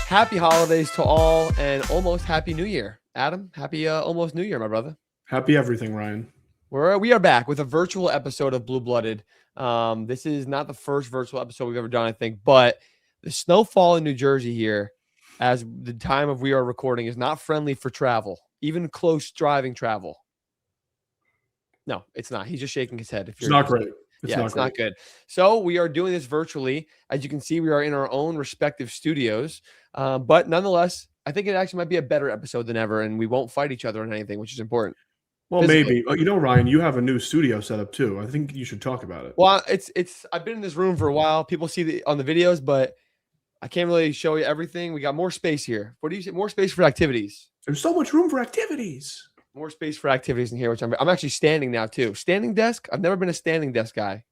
Happy holidays to all and almost happy New Year. Adam, happy almost New Year, my brother. Happy everything, Ryan. We are back with a virtual episode of Blue Blooded. This is not the first virtual episode we've ever done, I think, but the snowfall in New Jersey here, as the time of we are recording, is not friendly for travel, even close driving travel. No, it's not. He's just shaking his head. It's not great. It's not good. So we are doing this virtually. As you can see, we are in our own respective studios. But nonetheless, I think it actually might be a better episode than ever, and we won't fight each other on anything, which is important. Well, physically. Maybe. Ryan, you have a new studio set up too. I think you should talk about it. Well, I've been in this room for a while. People see on the videos, but I can't really show you everything. We got more space here. What do you say? More space for activities. There's so much room for activities. More space for activities in here, which I'm actually standing now too. Standing desk. I've never been a standing desk guy,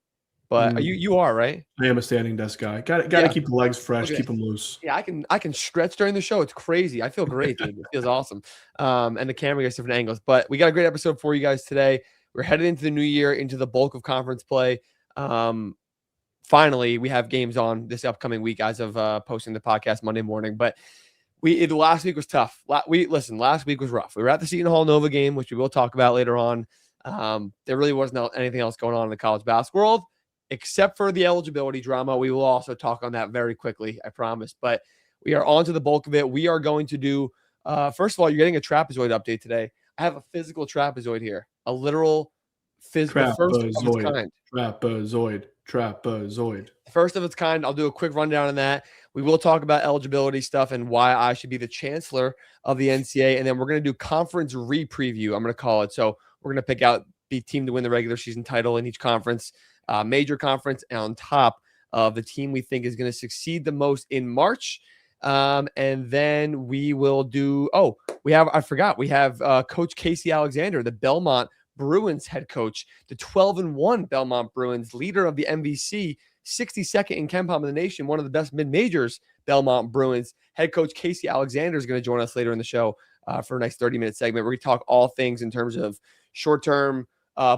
but you are, right? I am a standing desk guy. Got to keep the legs fresh, keep them loose. Yeah, I can stretch during the show. It's crazy. I feel great, dude. It feels awesome. And the camera gets different angles. But we got a great episode for you guys today. We're headed into the new year, into the bulk of conference play. Finally, we have games on this upcoming week as of posting the podcast Monday morning. But last week was tough. Last week was rough. We were at the Seton Hall Nova game, which we will talk about later on. There really wasn't anything else going on in the college basketball world, except for the eligibility drama. We will also talk on that very quickly, I promise. But we are on to the bulk of it. We are going to do, first of all, you're getting a trapezoid update today. I have a physical trapezoid here, a literal physical first of its kind. Trapezoid. First of its kind. I'll do a quick rundown on that. We will talk about eligibility stuff and why I should be the chancellor of the NCAA. And then we're going to do conference re-preview, I'm going to call it. So we're going to pick out the team to win the regular season title in each conference, major conference, and on top of the team we think is going to succeed the most in March. And then we will do, we have Coach Casey Alexander, the Belmont Bruins head coach, the 12-1 Belmont Bruins, leader of the MVC, 62nd in KenPom in the nation, one of the best mid-majors, Belmont Bruins. Head coach Casey Alexander is going to join us later in the show for a nice 30-minute segment. We're going to talk all things in terms of short-term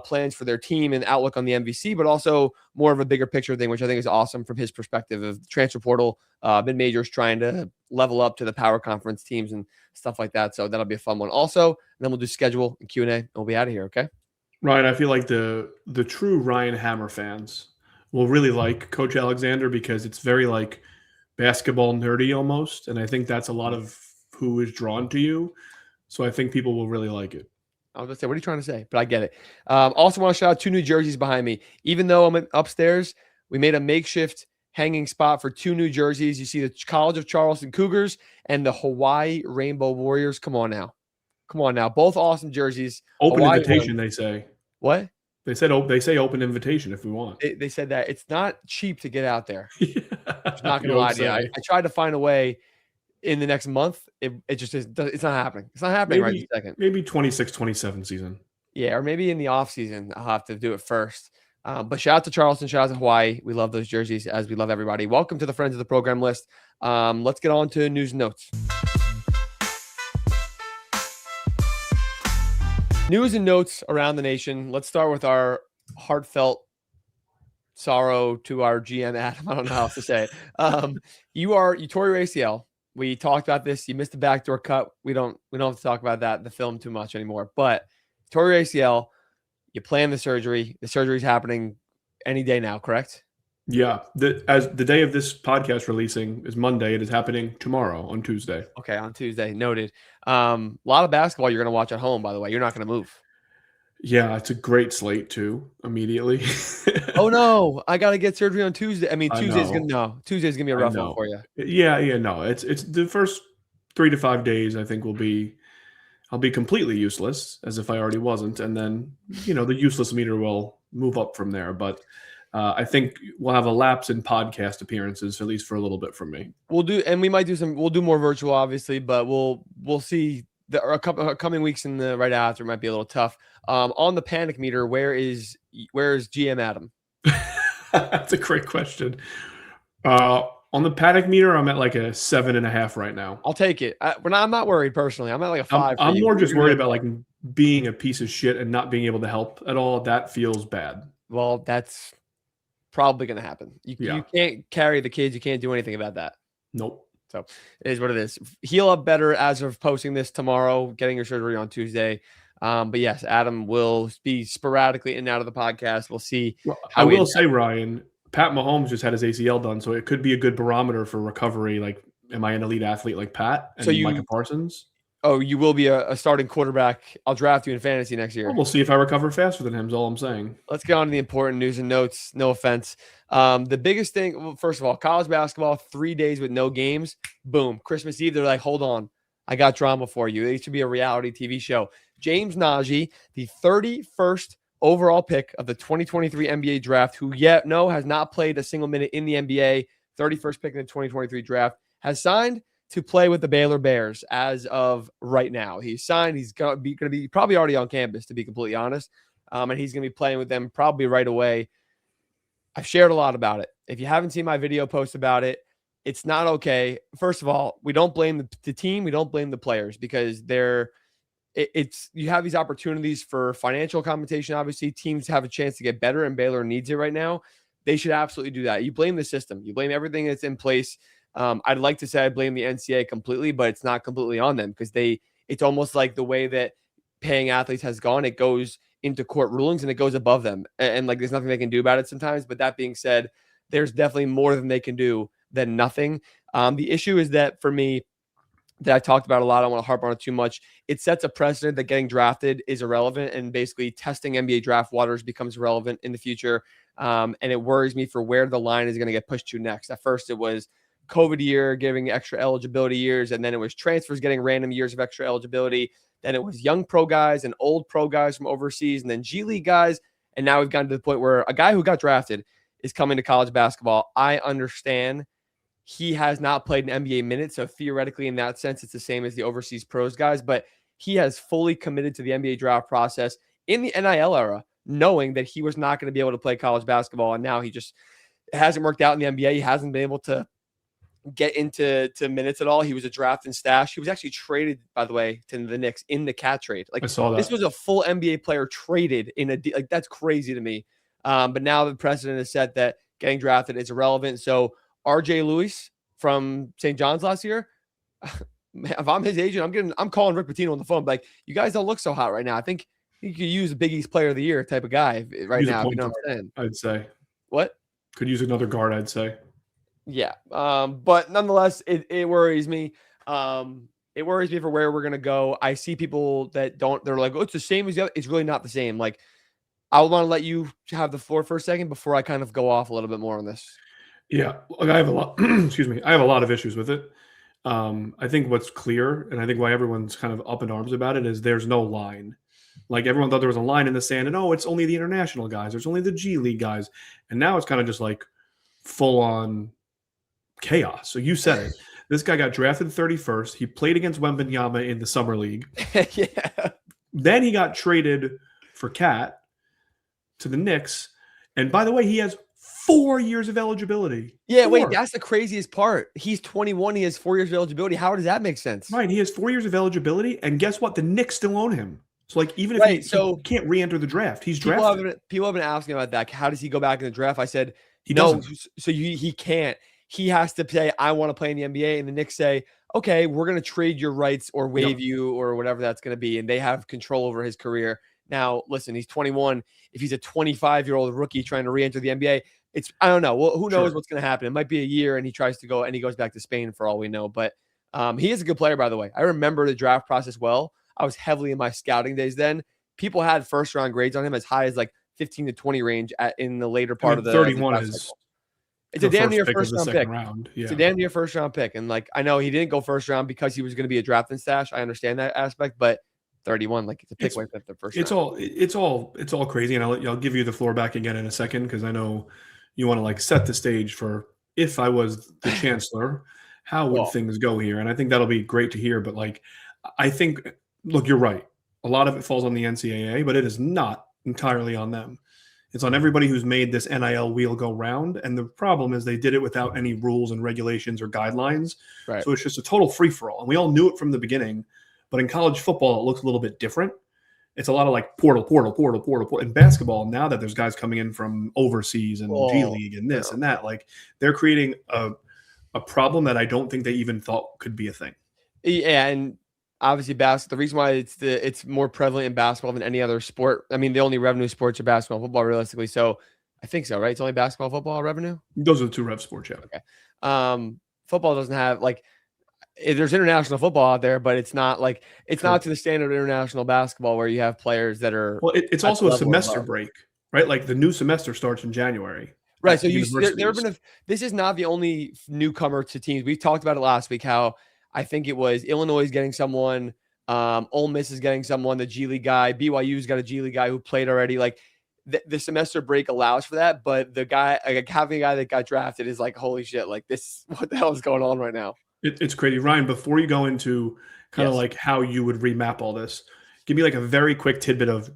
plans for their team and outlook on the MVC, but also more of a bigger picture thing, which I think is awesome from his perspective of the transfer portal, mid-majors trying to level up to the power conference teams and stuff like that. So that'll be a fun one also. And then we'll do schedule and Q&A and we'll be out of here. Okay. Ryan, I feel like the true Ryan Hammer fans will really like Coach Alexander because it's very like basketball nerdy almost. And I think that's a lot of who is drawn to you. So I think people will really like it. I was going to say, what are you trying to say? But I get it. Also want to shout out 2 new jerseys behind me. Even though I'm upstairs, we made a makeshift hanging spot for 2 new jerseys. You see the College of Charleston Cougars and the Hawaii Rainbow Warriors. Come on now. Both awesome jerseys. Open Hawaii invitation, they say. What? They say open invitation if we want. They said that it's not cheap to get out there. I'm not going to lie to you. I tried to find a way in the next month. It just is. It's not happening. It's not happening right this second. Maybe 26-27 season. Yeah, or maybe in the off season. I'll have to do it first. But shout out to Charleston. Shout out to Hawaii. We love those jerseys as we love everybody. Welcome to the Friends of the Program list. Let's get on to news and notes. News and notes around the nation. Let's start with our heartfelt sorrow to our GM, Adam. I don't know how else to say it. You tore your ACL. We talked about this. You missed the backdoor cut. We don't have to talk about that, the film too much anymore. But tore your ACL. You plan the surgery. The surgery's happening any day now, correct? Yeah. As the day of this podcast releasing is Monday, it is happening tomorrow on Tuesday. Okay, on Tuesday. Noted. A lot of basketball you're going to watch at home, by the way. You're not going to move. Yeah, it's a great slate too, immediately. Oh, no. I got to get surgery on Tuesday. I mean, Tuesday's going to be a rough one for you. Yeah, no. It's the first 3 to 5 days, I think, I'll be completely useless, as if I already wasn't. And then, the useless meter will move up from there. But I think we'll have a lapse in podcast appearances, at least for a little bit from me. We'll do more virtual, obviously, but we'll see. A couple coming weeks in the right after might be a little tough. On the panic meter, where is GM Adam? That's a great question. On the panic meter, I'm at like a 7.5 right now. I'll take it. I'm not worried personally. I'm at like a 5. I'm more just worried about like being a piece of shit and not being able to help at all. That feels bad. Well, that's probably going to happen. You can't carry the kids. You can't do anything about that. Nope. So it is what it is. Heal up better as of posting this tomorrow, getting your surgery on Tuesday. But yes, Adam will be sporadically in and out of the podcast. We'll see Well, I how he will say, Ryan, Pat Mahomes just had his ACL done, so it could be a good barometer for recovery. Like, am I an elite athlete like Pat So and Micah Parsons? Oh, you will be a starting quarterback. I'll draft you in fantasy next Well, year. we'll see if I recover faster than him, is all I'm saying. Let's get on to the important news and notes. No offense. The biggest thing, well, first of all, college basketball, 3 days with no games. Boom. Christmas Eve, they're like, hold on. I got drama for you. It should be a reality TV show. James Najee, the 31st overall pick of the 2023 NBA draft, who has not played a single minute in the NBA, 31st pick in the 2023 draft, has signed to play with the Baylor Bears as of right now. He's signed. He's going to be probably already on campus, to be completely honest. And he's going to be playing with them probably right away. I've shared a lot about it. If you haven't seen my video post about it, it's not okay. First of all, we don't blame the team. We don't blame the players because you have these opportunities for financial compensation. Obviously, teams have a chance to get better, and Baylor needs it right now. They should absolutely do that. You blame the system. You blame everything that's in place. I'd like to say I blame the NCAA completely, but it's not completely on them because it's almost like the way that paying athletes has gone. It goes into court rulings and it goes above them. And like, there's nothing they can do about it sometimes. But that being said, there's definitely more than they can do than nothing. The issue is that for me, that I talked about a lot, I don't want to harp on it too much. It sets a precedent that getting drafted is irrelevant, and basically testing NBA draft waters becomes relevant in the future. And it worries me for where the line is going to get pushed to next. At first, it was COVID year giving extra eligibility years, and then it was transfers getting random years of extra eligibility. Then it was young pro guys and old pro guys from overseas, and then G League guys. And now we've gotten to the point where a guy who got drafted is coming to college basketball. I understand he has not played an NBA minute, so theoretically in that sense, it's the same as the overseas pros guys, but he has fully committed to the NBA draft process in the NIL era, knowing that he was not going to be able to play college basketball. And now it hasn't worked out in the NBA. He hasn't been able to get into minutes at all. He was a draft and stash. He was actually traded, by the way, to the Knicks in the cat trade. Like, I saw that. This was a full NBA player traded in that's crazy to me. But now the precedent is set that getting drafted is irrelevant. So RJ Lewis from St. John's last year, if I'm his agent, I'm calling Rick Pitino on the phone. Like, you guys don't look so hot right now. I think you could use a Big East Player of the Year type of guy right now. You know what I'm saying? I'd say. What? Could use another guard, I'd say. Yeah. But nonetheless, it worries me. It worries me for where we're going to go. I see people that they're like, oh, it's the same as the other. It's really not the same. Like, I want to let you have the floor for a second before I kind of go off a little bit more on this. Yeah. Like, I have a lot, excuse me. I have a lot of issues with it. I think what's clear, and I think why everyone's kind of up in arms about it, is there's no line. Like, everyone thought there was a line in the sand, and it's only the international guys. There's only the G League guys. And now it's kind of just like full on chaos. So you said it. This guy got drafted 31st. He played against Wembanyama in the summer league. Yeah. Then he got traded for Cat to the Knicks. And by the way, he has 4 years of eligibility. Yeah, wait, that's the craziest part. He's 21. He has 4 years of eligibility. How does that make sense? Right. He has 4 years of eligibility. And guess what? The Knicks still own him. So, like, even if he can't re-enter the draft, he's drafted. People have been asking about that. How does he go back in the draft? I said, no. So he can't. He has to say, I want to play in the NBA. And the Knicks say, okay, we're going to trade your rights or waive you or whatever that's going to be. And they have control over his career. Now, listen, he's 21. If he's a 25-year-old rookie trying to re-enter the NBA, I don't know. Well, who knows what's going to happen? It might be a year and he tries to go and he goes back to Spain for all we know. But he is a good player, by the way. I remember the draft process well. I was heavily in my scouting days then. People had first-round grades on him as high as like 15 to 20 range in the later part of the 31 the is it's a damn near first-round pick. Round. Yeah. It's a damn near first-round pick. And, like, I know he didn't go first round because he was going to be a draft and stash. I understand that aspect, but 31, like, it's a pick like that the first round. It's all crazy. And I'll give you the floor back again in a second because I know you want to, like, set the stage for if I was the chancellor, how would things go here? And I think that'll be great to hear. But, like, I think, look, you're right. A lot of it falls on the NCAA, but it is not entirely on them. It's on everybody who's made this NIL wheel go round. And the problem is they did it without any rules and regulations or guidelines. Right. So it's just a total free-for-all. And we all knew it from the beginning. But in college football, it looks a little bit different. It's a lot of like portal. In basketball, now that there's guys coming in from overseas and G League and this and that, like they're creating a problem that I don't think they even thought could be a thing. Yeah, and obviously the reason why it's more prevalent in basketball than any other sport. I mean, the only revenue sports are basketball, football, realistically. So I think so, right? It's only basketball, football revenue. Those are the two rev sports, yeah. Okay. Football doesn't have like there's international football out there, but it's not like it's Sure. not to the standard of international basketball where you have players that are Well, it's at the also a level or semester above. break, right? Like the new semester starts in January Right. at So there have universities. been this is not the only newcomer to teams. We talked about it last week. How I think it was Illinois is getting someone, Ole Miss is getting someone, the G League guy, BYU's got a G League guy who played already. Like the semester break allows for that, but the guy like having a guy that got drafted is like holy shit. Like this, what the hell is going on right now? It's crazy, Ryan. Before you go into kind of Yes. like how you would remap all this, give me like a very quick tidbit of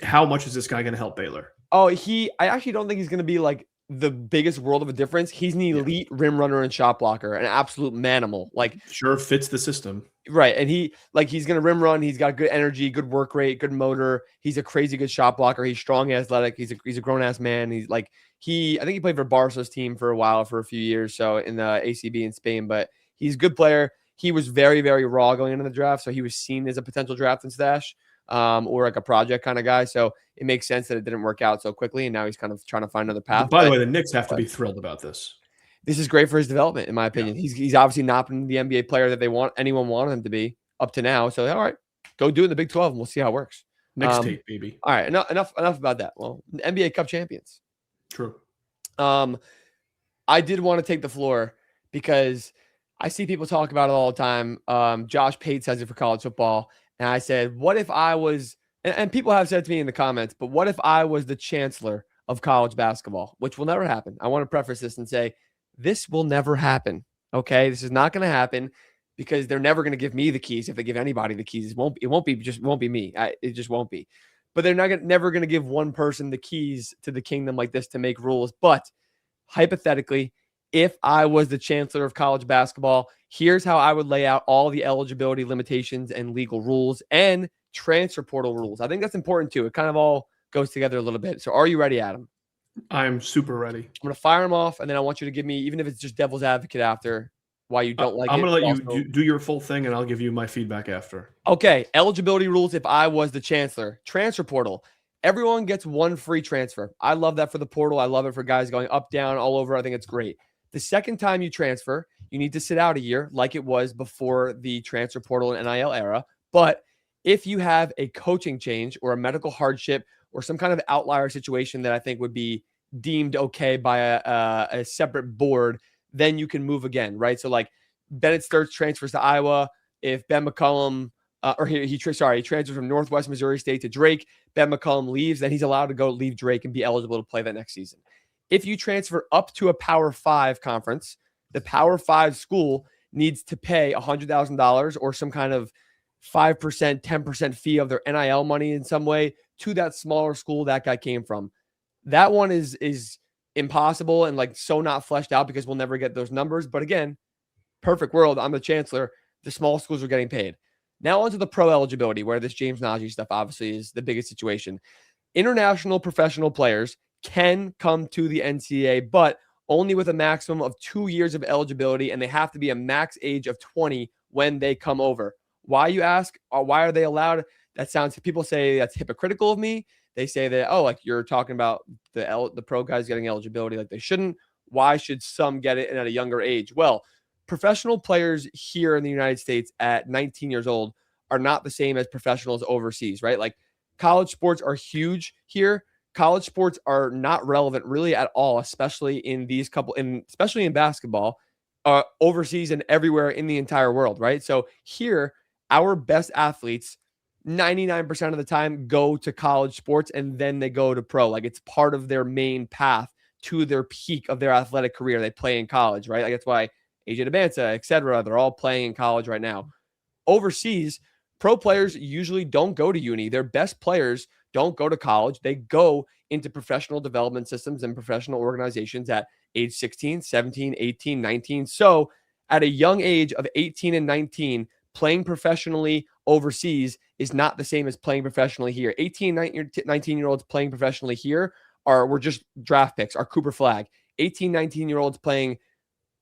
how much is this guy going to help Baylor? Oh, I actually don't think he's going to be like the biggest world of a difference. He's an Yeah, elite rim runner and shot blocker, an absolute manimal. Like, sure fits the system. right. And he's going to rim run. He's got good energy, good work rate, good motor. He's a crazy good shot blocker. He's strong, athletic. He's a grown ass man. He's like, I think he played for Barca's team for a while, for a few years. So in the ACB in Spain, but he's a good player. He was very, very raw going into the draft. So he was seen as a potential draft and stash, or like a project kind of guy. So it makes sense that it didn't work out so quickly. And now he's kind of trying to find another path. By the way, the Knicks have to be thrilled about this. This is great for his development, in my opinion. Yeah. He's obviously not been the NBA player that anyone wanted him to be up to now. So all right, go do it in the Big 12 and we'll see how it works. Next tape, baby. All right, enough about that. Well, NBA Cup champions. True. I did want to take the floor because I see people talk about it all the time. Josh Pate says it for college football. And I said, what if I was, and people have said to me in the comments, but what if I was the chancellor of college basketball, which will never happen. I want to preface this and say, this will never happen. Okay. This is not going to happen because they're never going to give me the keys. If they give anybody the keys, it won't be me. It just won't be, but they're never going to give one person the keys to the kingdom like this to make rules. But hypothetically, if I was the chancellor of college basketball, here's how I would lay out all the eligibility limitations and legal rules and transfer portal rules. I think that's important too. It kind of all goes together a little bit. So are you ready, Adam? I'm super ready. I'm going to fire them off, and then I want you to give me, even if it's just devil's advocate after, why you don't like it. I'm going to let you do your full thing, and I'll give you my feedback after. Okay. Eligibility rules if I was the chancellor. Transfer portal. Everyone gets one free transfer. I love that for the portal. I love it for guys going up, down, all over. I think it's great. The second time you transfer, you need to sit out a year like it was before the transfer portal and NIL era. But if you have a coaching change or a medical hardship or some kind of outlier situation that I think would be deemed okay by a separate board, then you can move again, right? So like Bennett Sturts transfers to Iowa. If Ben McCollum, he transfers from Northwest Missouri State to Drake, Ben McCollum leaves, then he's allowed to leave Drake and be eligible to play that next season. If you transfer up to a Power 5 conference, the Power 5 school needs to pay $100,000 or some kind of 5%, 10% fee of their NIL money in some way to that smaller school that guy came from. That one is impossible and like so not fleshed out because we'll never get those numbers. But again, perfect world. I'm the chancellor. The small schools are getting paid. Now onto the pro eligibility, where this James Najee stuff obviously is the biggest situation. International professional players can come to the NCAA, but only with a maximum of 2 years of eligibility, and they have to be a max age of 20 when they come over. Why, you ask? Why are they allowed? People say that's hypocritical of me. They say that, oh, like you're talking about the pro guys getting eligibility like they shouldn't. Why should some get it at a younger age? Well, professional players here in the United States at 19 years old are not the same as professionals overseas, right? Like college sports are huge here. College sports are not relevant really at all, especially in especially in basketball, overseas and everywhere in the entire world, right? So here, our best athletes 99% of the time go to college sports and then they go to pro. Like it's part of their main path to their peak of their athletic career. They play in college, right? Like that's why AJ DeBanza, et cetera, they're all playing in college right now. Overseas, pro players usually don't go to uni. Their best players don't go to college. They go into professional development systems and professional organizations at age 16, 17, 18, 19. So at a young age of 18 and 19, playing professionally overseas is not the same as playing professionally here. 18, 19-year-olds playing professionally here we're just draft picks, are Cooper Flag. 18, 19-year-olds playing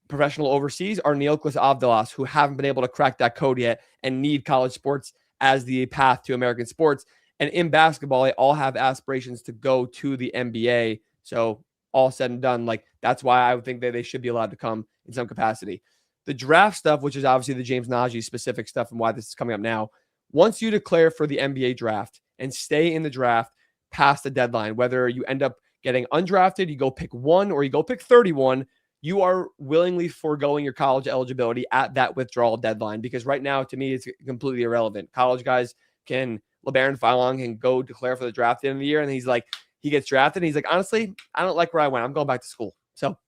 professional overseas are Neoklas Avdalas, who haven't been able to crack that code yet and need college sports as the path to American sports. And in basketball, they all have aspirations to go to the NBA. So all said and done, like that's why I would think that they should be allowed to come in some capacity. The draft stuff, which is obviously the James Najee specific stuff and why this is coming up now, once you declare for the NBA draft and stay in the draft past the deadline, whether you end up getting undrafted, you go pick 1 or you go pick 31, you are willingly foregoing your college eligibility at that withdrawal deadline. Because right now, to me, it's completely irrelevant. College guys LeBaron Philon can go declare for the draft at the end of the year. And he's like, he gets drafted. And he's like, honestly, I don't like where I went. I'm going back to school. So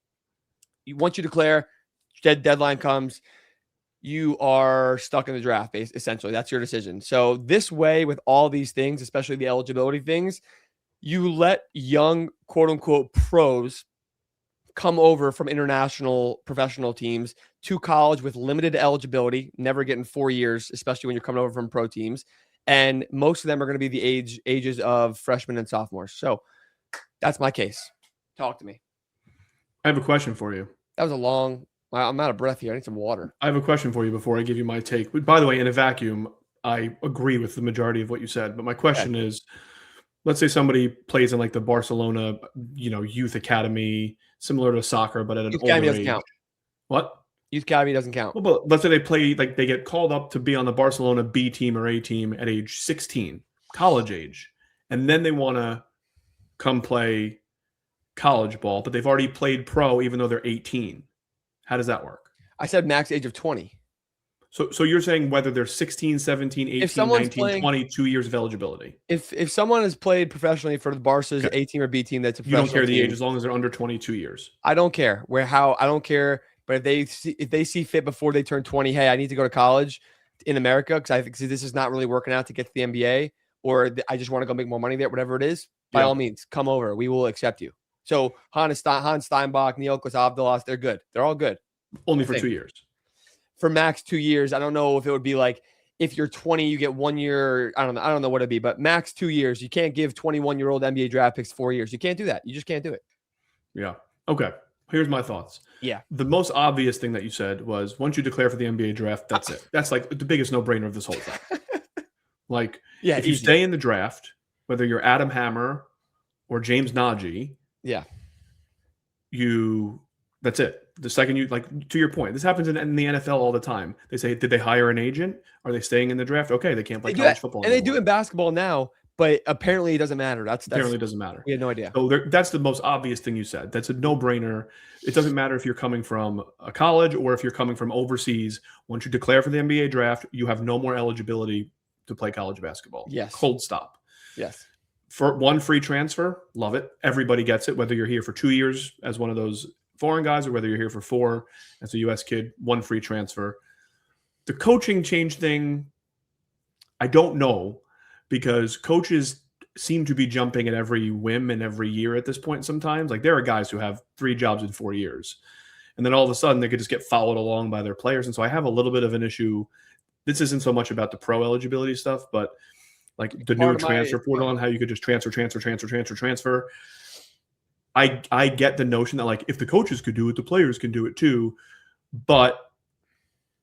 once you declare, deadline comes, you are stuck in the draft, essentially. That's your decision. So this way, with all these things, especially the eligibility things, you let young, quote unquote, pros come over from international professional teams to college with limited eligibility, never getting 4 years, especially when you're coming over from pro teams. And most of them are going to be the ages of freshmen and sophomores. So that's my case. Talk to me. I have a question for you. That was a long, I'm out of breath here. I need some water. I have a question for you before I give you my take. By the way, in a vacuum, I agree with the majority of what you said. But my question is, let's say somebody plays in like the Barcelona, youth academy, similar to soccer, but at an older age. Doesn't count. What? Youth academy doesn't count. Well, but let's say they play, like they get called up to be on the Barcelona B team or A team at age 16, college age, and then they want to come play college ball, but they've already played pro even though they're 18. How does that work? I said max age of 20. So you're saying whether they're 16, 17, 18, 19, 20, 2 years of eligibility. If someone has played professionally for the Barca's A team or B team, that's a you don't care the age as long as they're under 22 years. I don't care I don't care. But if they see fit before they turn 20, hey, I need to go to college in America because I think this is not really working out to get to the NBA, or I just want to go make more money there, whatever it is, by all means, come over. We will accept you. So Hans Steinbach, Neoklas Avdalas, they're good. They're all good. Only for 2 years. For max 2 years. I don't know if it would be like if you're 20, you get 1 year. I don't know what it'd be, but max 2 years. You can't give 21-year-old NBA draft picks 4 years. You can't do that. You just can't do it. Yeah. Okay. Here's my thoughts. Yeah. The most obvious thing that you said was once you declare for the NBA draft, that's it. That's like the biggest no-brainer of this whole thing. Like, if you stay in the draft, whether you're Adam Hammer or James Najee, that's it. The second you, like, to your point, this happens in the NFL all the time. They say, did they hire an agent? Are they staying in the draft? Okay, they can't play college football anymore. And they do it in basketball now. But apparently it doesn't matter. That's apparently it doesn't matter. We had no idea. So that's the most obvious thing you said. That's a no-brainer. It doesn't matter if you're coming from a college or if you're coming from overseas. Once you declare for the NBA draft, you have no more eligibility to play college basketball. Yes. Cold stop. Yes. For one free transfer, love it. Everybody gets it, whether you're here for 2 years as one of those foreign guys or whether you're here for 4 as a U.S. kid, one free transfer. The coaching change thing, I don't know. Because coaches seem to be jumping at every whim and every year at this point sometimes. Like, there are guys who have 3 jobs in 4 years. And then all of a sudden, they could just get followed along by their players. And so I have a little bit of an issue. This isn't so much about the pro eligibility stuff, but like the new transfer portal and how you could just transfer. I get the notion that, like, if the coaches could do it, the players can do it too. But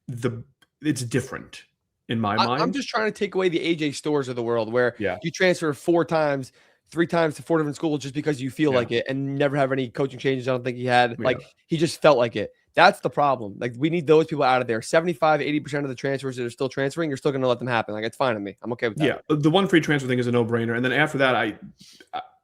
it's different. In my mind, I'm just trying to take away the AJ Stores of the world where you transfer 3 times to 4 different schools just because you feel like it and never have any coaching changes. I don't think he had. Like, he just felt like it. That's the problem. Like, we need those people out of there. 75-80% of the transfers that are still transferring, you're still going to let them happen. Like, it's fine with me. I'm okay with that. Yeah, the one free transfer thing is a no-brainer. And then after that,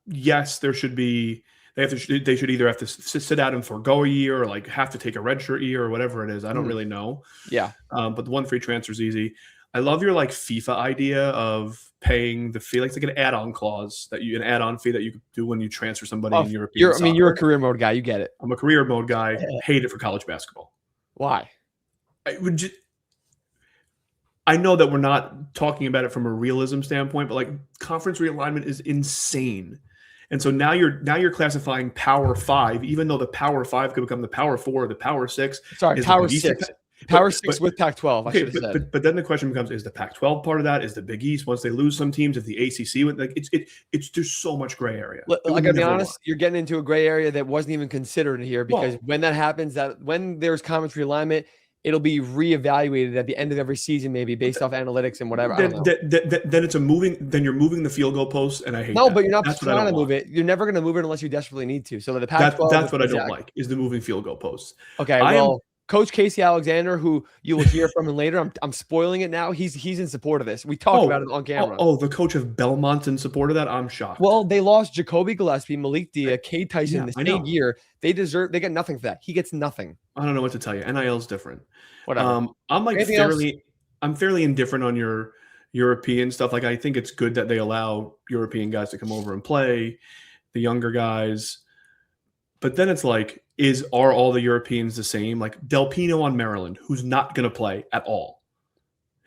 yes, there should be. They should either have to sit out and forego a year or like have to take a redshirt year or whatever it is. I don't really know. Yeah. But the one free transfer is easy. I love your like FIFA idea of paying the fee, like an add-on clause an add-on fee that you could do when you transfer somebody in European soccer. You're a career mode guy. You get it. I'm a career mode guy. Hate it for college basketball. Why? I know that we're not talking about it from a realism standpoint, but like conference realignment is insane. And so now you're classifying Power 5, even though the Power 5 could become the Power 4, the Power 6. Sorry, Power 6. Power 6 with Pac-12, I okay, should have said. but then the question becomes: is the Pac-12 part of that? Is the Big East once they lose some teams? Is the ACC with like it's there's so much gray area. I gotta be honest, you're getting into a gray area that wasn't even considered here because when that happens, that when there's conference realignment, it'll be reevaluated at the end of every season, maybe based off analytics and whatever. I don't know. Then it's a moving. Then you're moving the field goal post, and I hate. No, that. but you're not That's trying to move it. You're never going to move it unless you desperately need to. So the Pac-12. That's what I don't exact. like is the moving field goal posts. Okay, well, Coach Casey Alexander, who you will hear from him later, I'm spoiling it now. He's in support of this. We talked about it on camera. The coach of Belmont in support of that. I'm shocked. Well, they lost Jacoby Gillespie, Malik Dia, Cade Tyson the same year. They get nothing for that. He gets nothing. I don't know what to tell you. NIL is different. Whatever. I'm like I'm fairly indifferent on your European stuff. Like I think it's good that they allow European guys to come over and play, the younger guys. But then it's like, are all the Europeans the same? Like Del Pino on Maryland, who's not going to play at all.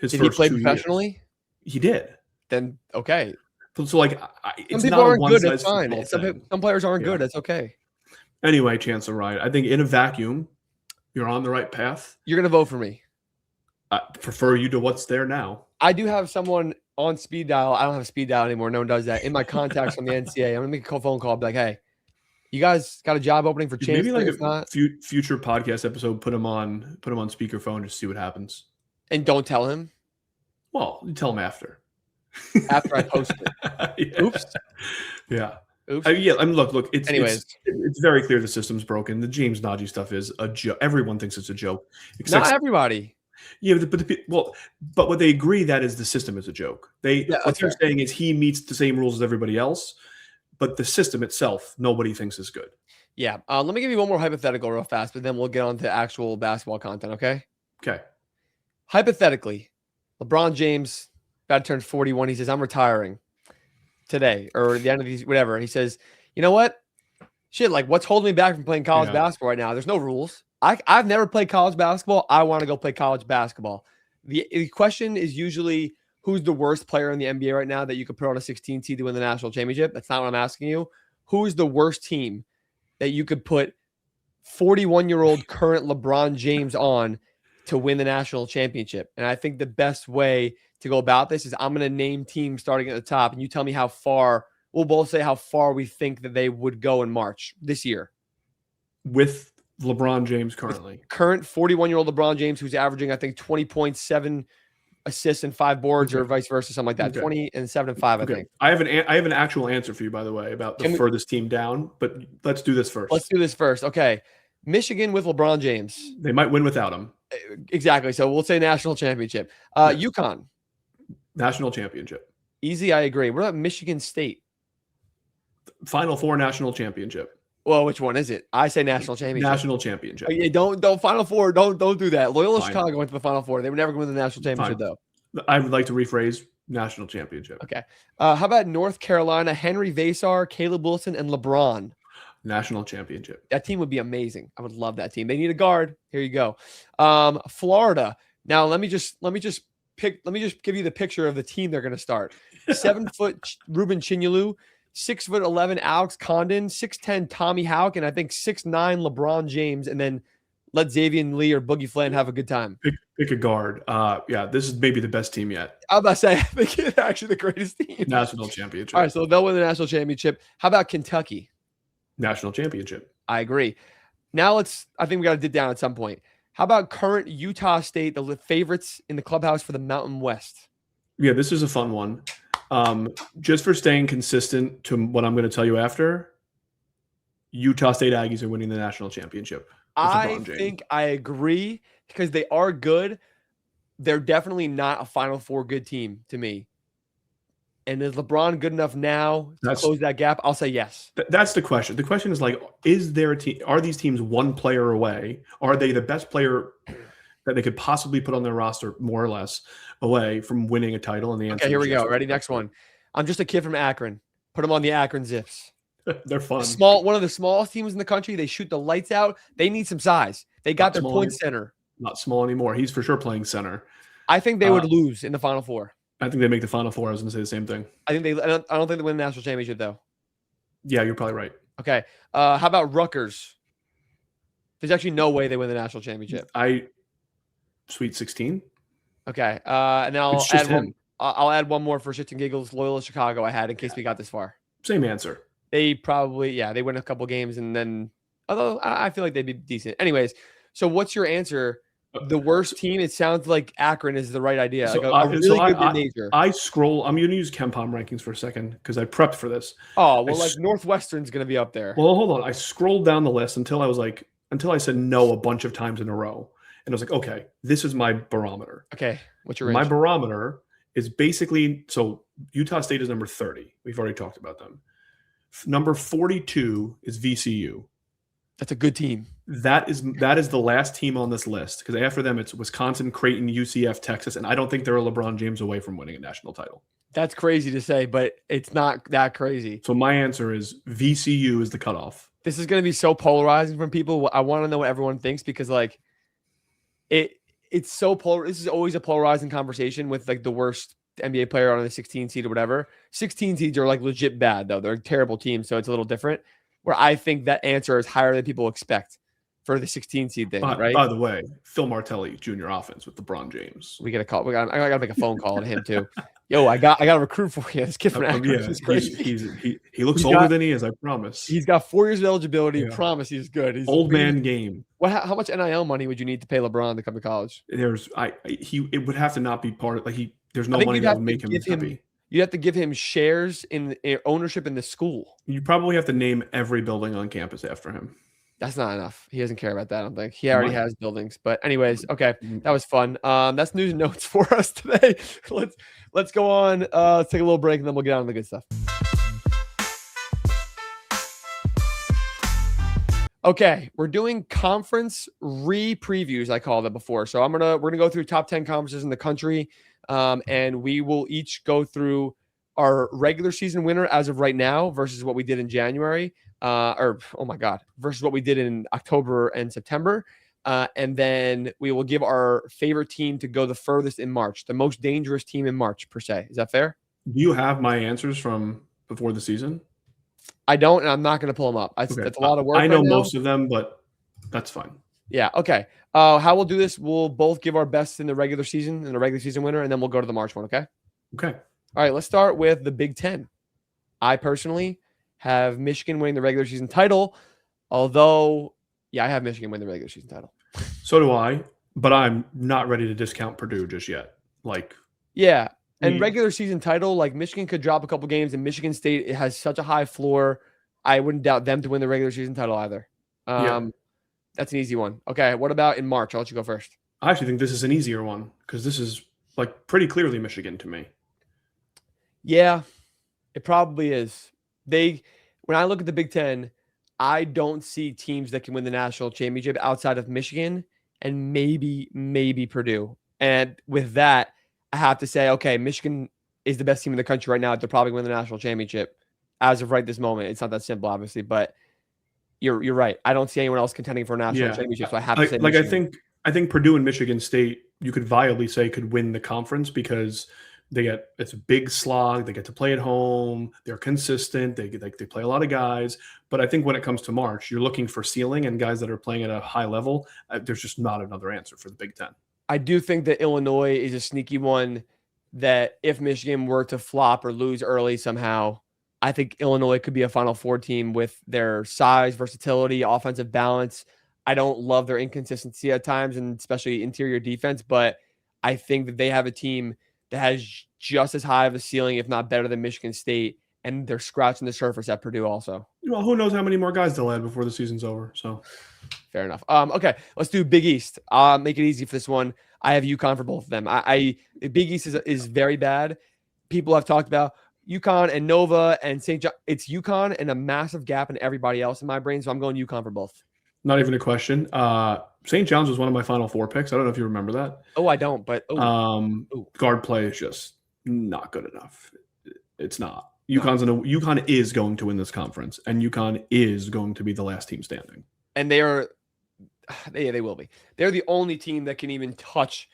Did he play professionally? He did. Then okay. So like, some people aren't good. That's fine. Some players aren't good. That's okay. Anyway, Chancellor Wright, I think in a vacuum, you're on the right path. You're going to vote for me. I prefer you to what's there now. I do have someone on speed dial. I don't have speed dial anymore. No one does that. In my contacts from the NCAA, I'm going to make a phone call. Be like, hey, you guys got a job opening for Chancellor? Maybe like a future podcast episode, put him on speakerphone, just see what happens. And don't tell him? Well, you tell him after. After I post it. Yeah. Oops. Yeah. Oops. I mean, look. It's very clear the system's broken. The James Najee stuff is a joke. Everyone thinks it's a joke. Not everybody. Yeah, but what they agree that is the system is a joke. What they're saying is he meets the same rules as everybody else, but the system itself, nobody thinks is good. Yeah. Let me give you one more hypothetical real fast, but then we'll get on to actual basketball content, okay? Okay. Hypothetically, LeBron James about to turn 41. He says, I'm retiring today or at the end of these, whatever. He says, you know what? Shit, like what's holding me back from playing college basketball right now? There's no rules. I've never played college basketball. I want to go play college basketball. The question is usually who's the worst player in the NBA right now that you could put on a 16 seed to win the national championship. That's not what I'm asking you. Who is the worst team that you could put 41-year-old current LeBron James on to win the national championship? And I think the best way to go about this is I'm going to name teams starting at the top, and you tell me how far. We'll both say how far we think that they would go in March this year. With LeBron James currently. Current 41-year-old LeBron James, who's averaging, I think, 20.7 assists and 5 boards or vice versa, something like that. 20 and 7 and 5, I think. I have an actual answer for you, by the way, about the furthest team down, but let's do this first. Okay. Michigan with LeBron James. They might win without him. Exactly. So we'll say national championship. UConn. National championship. Easy, I agree. What about Michigan State? Final Four national championship. Well, which one is it? I say national championship. National championship. Yeah, don't Final Four. Don't do that. Loyola Chicago went to the Final Four. They would never win the national championship, though. I would like to rephrase national championship. Okay. How about North Carolina? Henry Vasar, Caleb Wilson, and LeBron. National championship. That team would be amazing. I would love that team. They need a guard. Here you go. Florida. Now let me just give you the picture of the team they're going to start. 7 foot Ruben Chinyelu. 6'11" Alex Condon, 6'10" Tommy Houck, and I think 6'9" LeBron James, and then let Xavier Lee or Boogie Flynn have a good time. Pick a guard. Yeah, this is maybe the best team yet. I'm about to say, I think it's actually the greatest team. National championship. All right, so they'll win the national championship. How about Kentucky? National championship. I agree. Now I think we got to dig down at some point. How about current Utah State, the favorites in the clubhouse for the Mountain West? Yeah, this is a fun one. Just for staying consistent to what I'm going to tell you after, Utah State Aggies are winning the national championship. I think I agree because they are good. They're definitely not a Final Four good team to me. And is LeBron good enough now to close that gap? I'll say yes. That's the question. The question is like, is there a team? Are these teams one player away? Are they the best player that they could possibly put on their roster, more or less, away from winning a title? And the answer. Okay, here we go. Ready? Next one. I'm just a kid from Akron. Put them on the Akron Zips. They're fun. One of the smallest teams in the country. They shoot the lights out. They need some size. They got their point center. Not small anymore. He's for sure playing center. I think they would lose in the Final Four. I think they make the Final Four. I was going to say the same thing. I don't think they win the national championship, though. Yeah, you're probably right. Okay. How about Rutgers? There's actually no way they win the national championship. Sweet 16. Okay. And then It's just him. I'll add one more for shits and giggles. Loyola Chicago I had in case we got this far. Same answer. They probably, they win a couple games and then, although I feel like they'd be decent. Anyways, so what's your answer? The worst team? It sounds like Akron is the right idea. So, like a really good mid-major. I scroll. I'm going to use KenPom rankings for a second because I prepped for this. Oh, well, like Northwestern's going to be up there. Well, hold on. I scrolled down the list until I said no a bunch of times in a row. And I was like, okay, this is my barometer. Okay. What's your range? My barometer is basically, so Utah State is number 30. We've already talked about them. Number 42 is VCU. That's a good team. That is the last team on this list because after them it's Wisconsin, Creighton, UCF, Texas, and I don't think they're a LeBron James away from winning a national title. That's crazy to say, but it's not that crazy. So my answer is VCU is the cutoff. This is going to be so polarizing from people. I want to know what everyone thinks because like it's so polar. This is always a polarizing conversation with like the worst NBA player on the 16 seed or whatever. 16 seeds are like legit bad though. They're a terrible team, so it's a little different. Where I think that answer is higher than people expect for the 16 seed thing, right? By the way, Phil Martelli, junior offense with LeBron James. We get a call. I got to make a phone call to him too. Yo, I got a recruit for you. This kid from Akron is crazy. He looks older than he is. I promise. He's got 4 years of eligibility. Yeah. Promise he's good. He's old man game. How much NIL money would you need to pay LeBron to come to college? It would have to not be part of There's no money that would make him happy. You have to give him shares in ownership in the school. You probably have to name every building on campus after him. That's not enough. He doesn't care about that. I don't think he already has buildings. But anyways, okay, that was fun. That's news and notes for us today. Let's go on. Let's take a little break and then we'll get on to the good stuff. Okay, we're doing conference re-previews. I called it before. So we're gonna go through top 10 conferences in the country. And we will each go through our regular season winner as of right now versus what we did in January, versus what we did in October and September. And then we will give our favorite team to go the furthest in March, the most dangerous team in March, per se. Is that fair? Do you have my answers from before the season? I don't, and I'm not going to pull them up. That's a lot of work. I know most of them, but that's fine. Yeah. Okay. How we'll do this, we'll both give our best in the regular season and the regular season winner, and then we'll go to the March one. Okay. Okay. All right. Let's start with the Big Ten. I personally have Michigan winning the regular season title, although, I have Michigan win the regular season title. So do I, but I'm not ready to discount Purdue just yet. And regular season title, like Michigan could drop a couple games, and Michigan State has such a high floor. I wouldn't doubt them to win the regular season title either. That's an easy one. Okay, what about in March? I'll let you go first. I actually think this is an easier one because this is pretty clearly Michigan to me. Yeah, it probably is. When I look at the Big Ten, I don't see teams that can win the national championship outside of Michigan and maybe Purdue. And with that, I have to say, okay, Michigan is the best team in the country right now. They'll probably win the national championship as of right this moment. It's not that simple, obviously, but you're right. I don't see anyone else contending for a national championship, so I have to say Michigan. I think Purdue and Michigan State, you could viably say, could win the conference because it's a big slog. They get to play at home. They're consistent. They play a lot of guys. But I think when it comes to March, you're looking for ceiling and guys that are playing at a high level. There's just not another answer for the Big Ten. I do think that Illinois is a sneaky one that if Michigan were to flop or lose early somehow, I think Illinois could be a Final Four team with their size, versatility, offensive balance. I don't love their inconsistency at times, and especially interior defense, but I think that they have a team that has just as high of a ceiling, if not better than Michigan State, and they're scratching the surface at Purdue also. Well, who knows how many more guys they'll add before the season's over, so... Fair enough. Okay, let's do Big East. I'll make it easy for this one. I have UConn for both of them. The Big East is very bad. People have talked about UConn and Nova and St. John. It's UConn and a massive gap in everybody else in my brain, so I'm going UConn for both. Not even a question. St. John's was one of my Final Four picks. I don't know if you remember that. Oh, I don't, but guard play is just not good enough. It's not. UConn is going to win this conference, and UConn is going to be the last team standing. And they will be. They're the only team that can even touch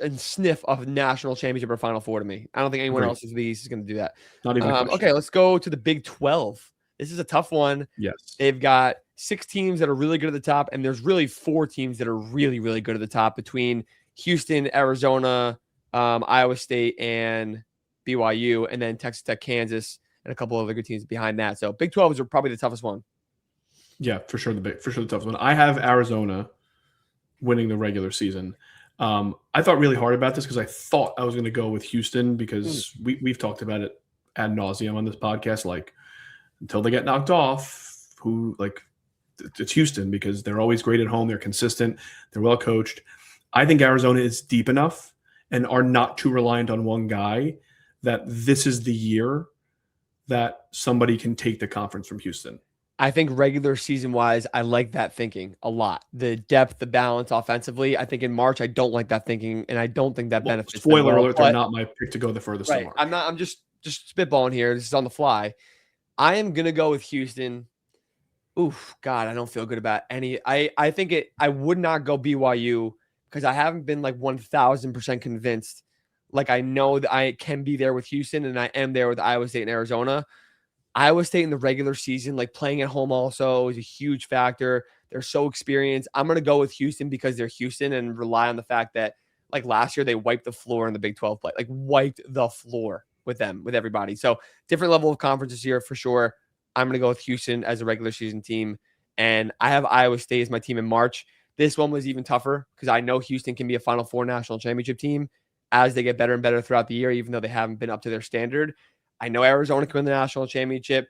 and sniff a national championship or Final Four to me. I don't think anyone else in the East is going to do that. Not even. Okay, let's go to the Big 12. This is a tough one. Yes. They've got 6 teams that are really good at the top, and there's really 4 teams that are really, really good at the top between Houston, Arizona, Iowa State, and BYU, and then Texas Tech, Kansas, and a couple other good teams behind that. So Big 12 is probably the toughest one. Yeah, for sure the toughest one. I have Arizona winning the regular season. I thought really hard about this because I thought I was going to go with Houston because we've talked about it ad nauseum on this podcast. Like until they get knocked off, it's Houston because they're always great at home. They're consistent. They're well coached. I think Arizona is deep enough and are not too reliant on one guy that this is the year that somebody can take the conference from Houston. I think regular season wise, I like that thinking a lot. The depth, the balance offensively. I think in March, I don't like that thinking, and I don't think that benefits. Spoiler alert, they're not my pick to go the furthest. Right. I'm just spitballing here. This is on the fly. I am gonna go with Houston. Oof, God, I don't feel good about any. I think I would not go BYU because I haven't been like 1,000% convinced. Like I know that I can be there with Houston, and I am there with Iowa State and Arizona. Iowa State in the regular season, like playing at home also is a huge factor. They're so experienced. I'm going to go with Houston because they're Houston and rely on the fact that like last year they wiped the floor in the Big 12 play, like wiped the floor with them, with everybody. So different level of conferences here for sure. I'm going to go with Houston as a regular season team. And I have Iowa State as my team in March. This one was even tougher because I know Houston can be a Final Four national championship team as they get better and better throughout the year, even though they haven't been up to their standard. I know Arizona can win the national championship.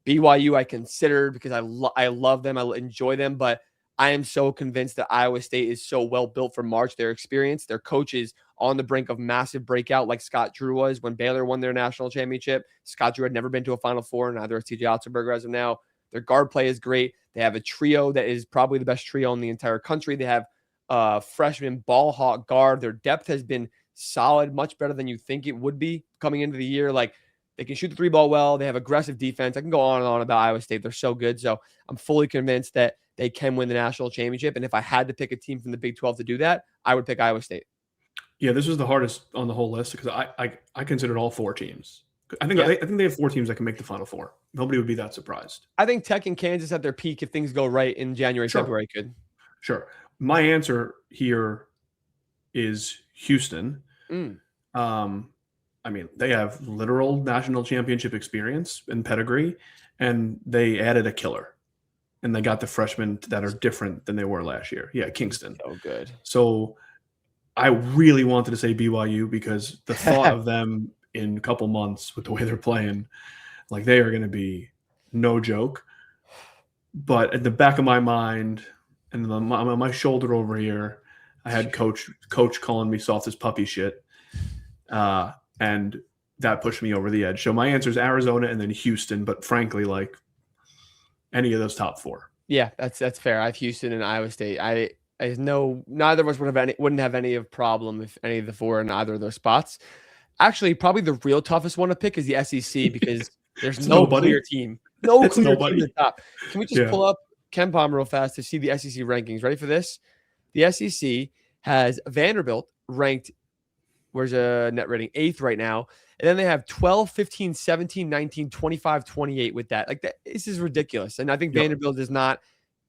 BYU I considered because I love them. I enjoy them, but I am so convinced that Iowa State is so well built for March. Their experience, their coaches on the brink of massive breakout like Scott Drew was when Baylor won their national championship. Scott Drew had never been to a Final Four, neither has TJ Otzelberger as of now. Their guard play is great. They have a trio that is probably the best trio in the entire country. They have a freshman ball hawk guard. Their depth has been solid, much better than you think it would be coming into the year. Like, they can shoot the 3-ball well. They have aggressive defense. I can go on and on about Iowa State. They're so good. So I'm fully convinced that they can win the national championship. And if I had to pick a team from the Big 12 to do that, I would pick Iowa State. Yeah, this was the hardest on the whole list because I considered all 4 teams. I think they have 4 teams that can make the Final Four. Nobody would be that surprised. I think Tech and Kansas at their peak if things go right in January, February could. Sure. My answer here is Houston. I mean, they have literal national championship experience and pedigree, and they added a killer. And they got the freshmen that are different than they were last year. Yeah, Kingston. So good. So I really wanted to say BYU because the thought of them in a couple months with the way they're playing, like they are going to be no joke. But at the back of my mind and on my shoulder over here, I had coach calling me soft as puppy shit. And that pushed me over the edge. So my answer is Arizona and then Houston, but frankly, like any of those top 4. Yeah, that's fair. I have Houston and Iowa State. I know neither of us wouldn't have any of problem if any of the 4 in either of those spots. Actually, probably the real toughest one to pick is the SEC because there's no clear team. No clear team at the top. Can we just pull up KenPom real fast to see the SEC rankings? Ready for this? The SEC has Vanderbilt ranked, where's a net rating? 8th right now. And then they have 12, 15, 17, 19, 25, 28 with that. Like, this is ridiculous. And I think Vanderbilt is not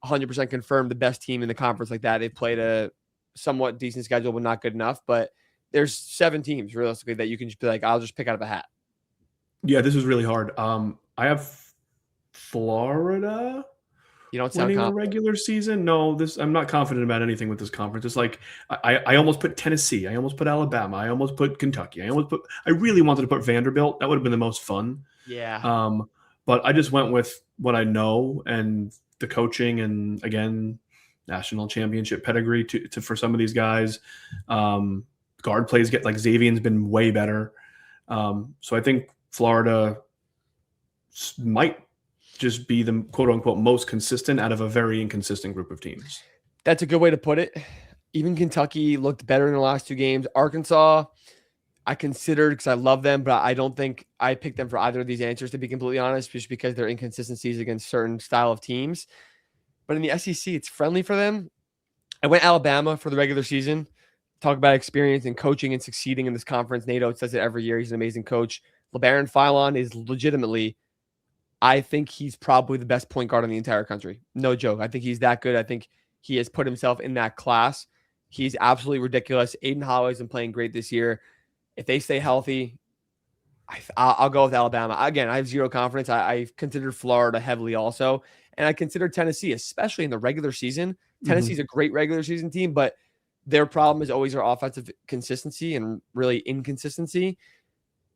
100% confirmed the best team in the conference like that. They've played a somewhat decent schedule, but not good enough. But there's 7 teams realistically that you can just be like, I'll just pick out of a hat. Yeah, this is really hard. I have Florida. You don't sound winning the regular season. No, I'm not confident about anything with this conference. It's like I almost put Tennessee. I almost put Alabama. I almost put Kentucky. I really wanted to put Vanderbilt. That would have been the most fun. Yeah. But I just went with what I know and the coaching and again, national championship pedigree to for some of these guys. Guard plays get like Xavier's been way better. So I think Florida might just be the quote unquote most consistent out of a very inconsistent group of teams. That's a good way to put it. Even Kentucky looked better in the last 2 games. Arkansas, I considered because I love them, but I don't think I picked them for either of these answers, to be completely honest, just because their inconsistencies against certain style of teams. But in the SEC, it's friendly for them. I went Alabama for the regular season. Talk about experience and coaching and succeeding in this conference. Nato says it every year. He's an amazing coach. LeBaron Philon is legitimately I think he's probably the best point guard in the entire country. No joke. I think he's that good. I think he has put himself in that class. He's absolutely ridiculous. Aiden Holloway's been playing great this year. If they stay healthy, I'll go with Alabama. Again, I have zero confidence. I've considered Florida heavily also, and I consider Tennessee, especially in the regular season. Tennessee's a great regular season team, but their problem is always their offensive consistency and really inconsistency.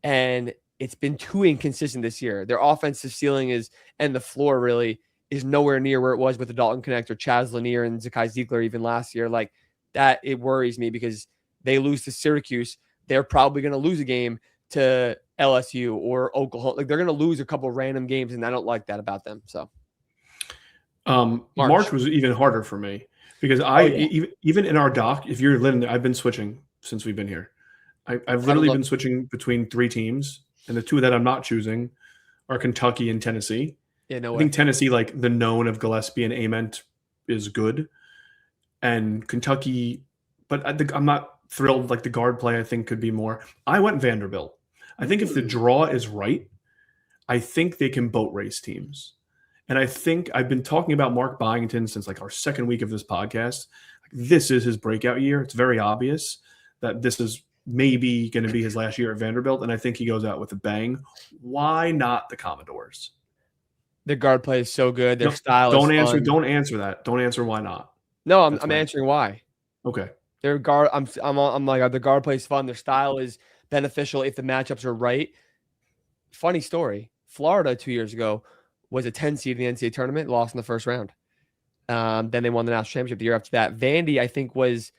And it's been too inconsistent this year. Their offensive ceiling and the floor really is nowhere near where it was with the Dalton Connector, Chaz Lanier, and Zakai Ziegler even last year. Like that, it worries me because they lose to Syracuse. They're probably going to lose a game to LSU or Oklahoma. Like they're going to lose a couple random games, and I don't like that about them. So March was even harder for me because even in our doc, if you're living there, I've been switching since we've been here. I've literally been switching between 3 teams, and the 2 that I'm not choosing are Kentucky and Tennessee. Yeah, no I way. think Tennessee, like the known of Gillespie and Ament, is good, and Kentucky, but I'm not thrilled. Like the guard play, I think could be more. I went Vanderbilt. I think if the draw is right, I think they can boat race teams. And I think I've been talking about Mark Byington since like our second week of this podcast. This is his breakout year. It's very obvious that this is maybe going to be his last year at Vanderbilt, and I think he goes out with a bang. Why not the Commodores? Their guard play is so good. Their style don't is answer. fun. Don't answer that. Don't answer why not. No, I'm answering why. Okay. Their guard. I'm like the guard play is fun. Their style is beneficial if the matchups are right. Funny story. Florida 2 years ago was a 10 seed in the NCAA tournament, lost in the first round. Then they won the national championship the year after that. Vandy, I think, was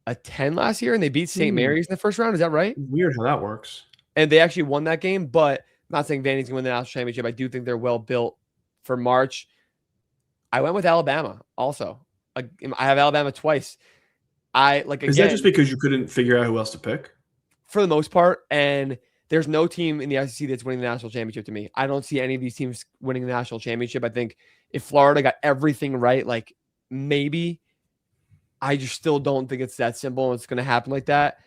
a 10 last year, and they beat St. Mary's in the first round. Is that right? Weird how that works. And they actually won that game, but I'm not saying Vandy's going to win the national championship. I do think they're well built for March. I went with Alabama also. I have Alabama twice. Is that just because you couldn't figure out who else to pick? For the most part, and there's no team in the SEC that's winning the national championship to me. I don't see any of these teams winning the national championship. I think if Florida got everything right, like maybe, I just still don't think it's that simple and it's going to happen like that.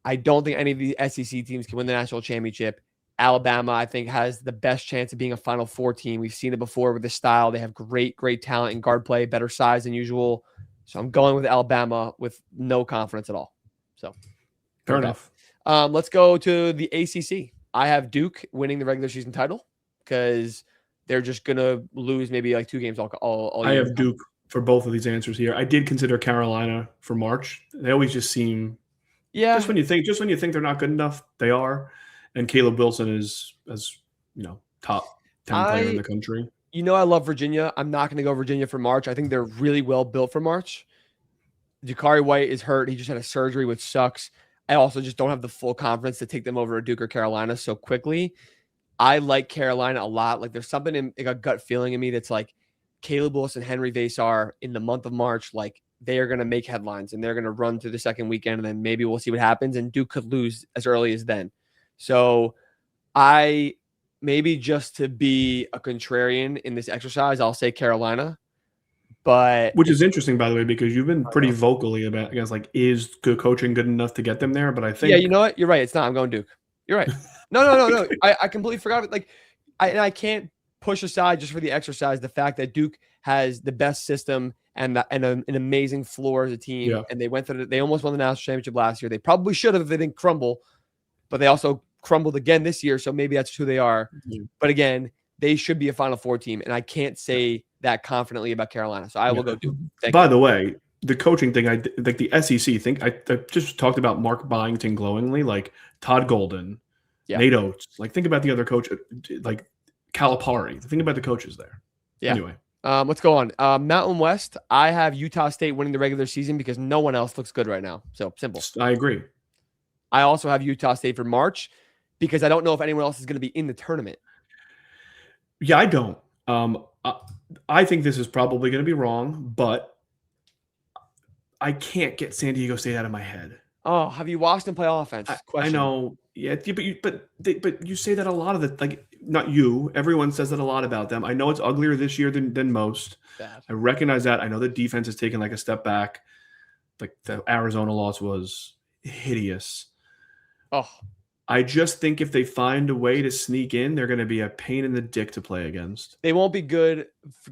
I don't think any of the SEC teams can win the national championship. Alabama, I think, has the best chance of being a Final Four team. We've seen it before with this style. They have great talent in guard play, better size than usual. So I'm going with Alabama with no confidence at all. So fair enough. Let's go to the ACC. I have Duke winning the regular season title because they're just going to lose maybe like 2 games all year. I have Duke for both of these answers here. I did consider Carolina for March. They always just seem just when you think they're not good enough, they are. And Caleb Wilson is, as you know, top 10 player in the country. You know, I love Virginia. I'm not going to go Virginia for March. I think they're really well built for March. Jakari White is hurt. He just had a surgery, which sucks. I also just don't have the full confidence to take them over a Duke or Carolina so quickly. I like Carolina a lot. Like there's something in like a gut feeling in me that's like Caleb Wilson, Henry Vasar in the month of March, like they are going to make headlines and they're going to run through the second weekend, and then maybe we'll see what happens. And Duke could lose as early as then. So I maybe just to be a contrarian in this exercise, I'll say Carolina. But which is interesting, by the way, because you've been pretty vocally about against like, is good coaching good enough to get them there? But I think you know what? You're right. It's not. I'm going Duke. You're right. No. I completely forgot it. Like I can't push aside just for the exercise the fact that Duke has the best system and an amazing floor as a team. Yeah. And they almost won the national championship last year. They probably should have if they didn't crumble, but they also crumbled again this year. So maybe that's who they are. Mm-hmm. But again, they should be a Final Four team. And I can't say that confidently about Carolina. So I will go Duke. By the way, the coaching thing, I like the SEC thing. I just talked about Mark Byington glowingly, like Todd Golden, Nate Oates. Like think about the other coach, like Calipari. Think about the coaches there. Yeah. Anyway, let's go on. Mountain West. I have Utah State winning the regular season because no one else looks good right now. So simple. I agree. I also have Utah State for March because I don't know if anyone else is going to be in the tournament. Yeah, I don't. I think this is probably going to be wrong, but I can't get San Diego State out of my head. Oh, have you watched them play offense? I know. Yeah, but you say that a lot of the like. Not you. Everyone says that a lot about them. I know it's uglier this year than most. Bad. I recognize that. I know the defense has taken like a step back. Like the Arizona loss was hideous. Oh, I just think if they find a way to sneak in, they're going to be a pain in the dick to play against. They won't be good,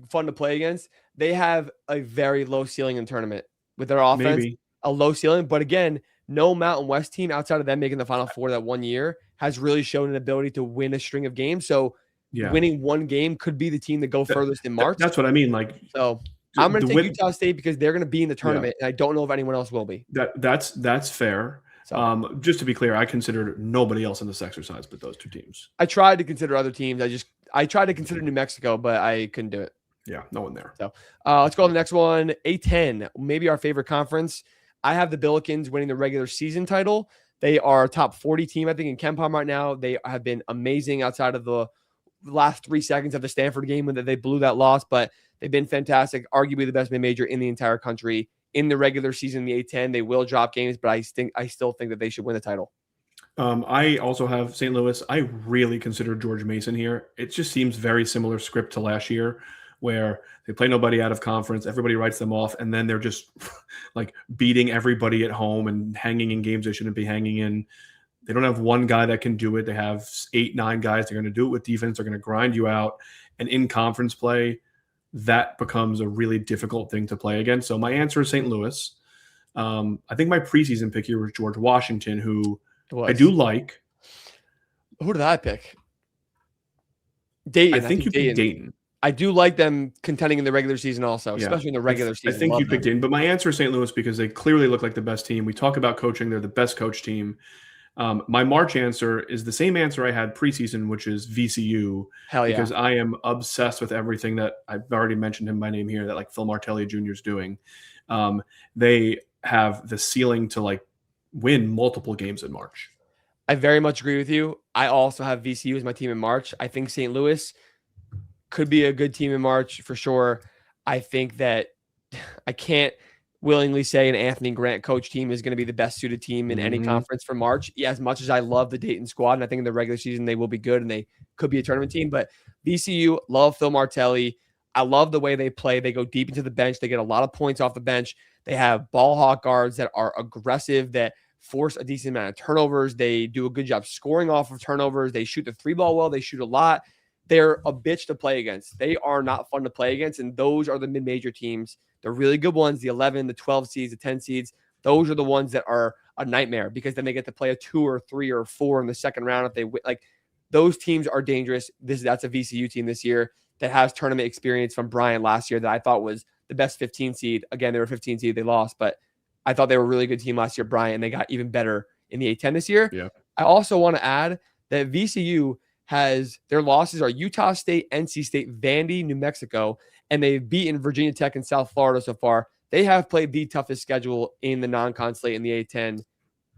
fun to play against. They have a very low ceiling in the tournament with their offense, Maybe. a low ceiling. But again, no Mountain West team outside of them making the Final Four that 1 year has really shown an ability to win a string of games. So Yeah. winning one game could be the team to go furthest in March. That's what I mean. Like, so I'm going to take Utah State because they're going to be in the tournament, and I don't know if anyone else will be. That's fair. So, just to be clear, I considered nobody else in this exercise but those two teams. I tried to consider other teams. I tried to consider New Mexico, but I couldn't do it. Yeah, no one there. So let's go to the next one. A10, maybe our favorite conference. I have the Billikens winning the regular season title. They are a top 40 team, I think, in KenPom right now. They have been amazing outside of the last 3 seconds of the Stanford game when they blew that loss, but they've been fantastic. Arguably the best mid-major in the entire country. In the regular season, the A10, they will drop games, but I still think that they should win the title. I also have St. Louis. I really consider George Mason here. It just seems very similar script to last year, where they play nobody out of conference, everybody writes them off, and then they're just like beating everybody at home and hanging in games they shouldn't be hanging in. They don't have one guy that can do it. They have 8, 9 guys. They're going to do it with defense. They're going to grind you out. And in conference play, that becomes a really difficult thing to play against. So my answer is St. Louis. I think my preseason pick here was George Washington, who I do like. Who did I pick? Dayton. I think you picked Dayton. I do like them contending in the regular season also, especially in the regular season. I think you picked Dayton, but my answer is St. Louis because they clearly look like the best team. We talk about coaching. They're the best coach team. My March answer is the same answer I had preseason, which is VCU. Hell yeah. Because I am obsessed with everything that I've already mentioned him by name here that like Phil Martelli Jr. is doing. They have the ceiling to like win multiple games in March. I very much agree with you. I also have VCU as my team in March. I think St. Louis could be a good team in March for sure. I think that I can't willingly say an Anthony Grant coach team is going to be the best suited team in any conference for March. Yeah, as much as I love the Dayton squad, and I think in the regular season they will be good and they could be a tournament team, but VCU, love Phil Martelli. I love the way they play. They go deep into the bench. They get a lot of points off the bench. They have ball hawk guards that are aggressive, that force a decent amount of turnovers. They do a good job scoring off of turnovers. They shoot the 3-ball well. They shoot a lot. They're a bitch to play against. They are not fun to play against, and those are the mid-major teams. The really good ones, the 11, the 12 seeds, the 10 seeds, those are the ones that are a nightmare because then they get to play a 2 or 3 or 4 in the second round if they win. Like, those teams are dangerous. That's a VCU team this year that has tournament experience from Bryant last year that I thought was the best 15 seed. Again, they were 15 seed. They lost, but I thought they were a really good team last year, Bryant, and they got even better in the A10 this year. Yeah. I also want to add that VCU has their losses are Utah State, NC State, Vandy, New Mexico, and they've beaten Virginia Tech and South Florida so far. They have played the toughest schedule in the non-con slate in the A10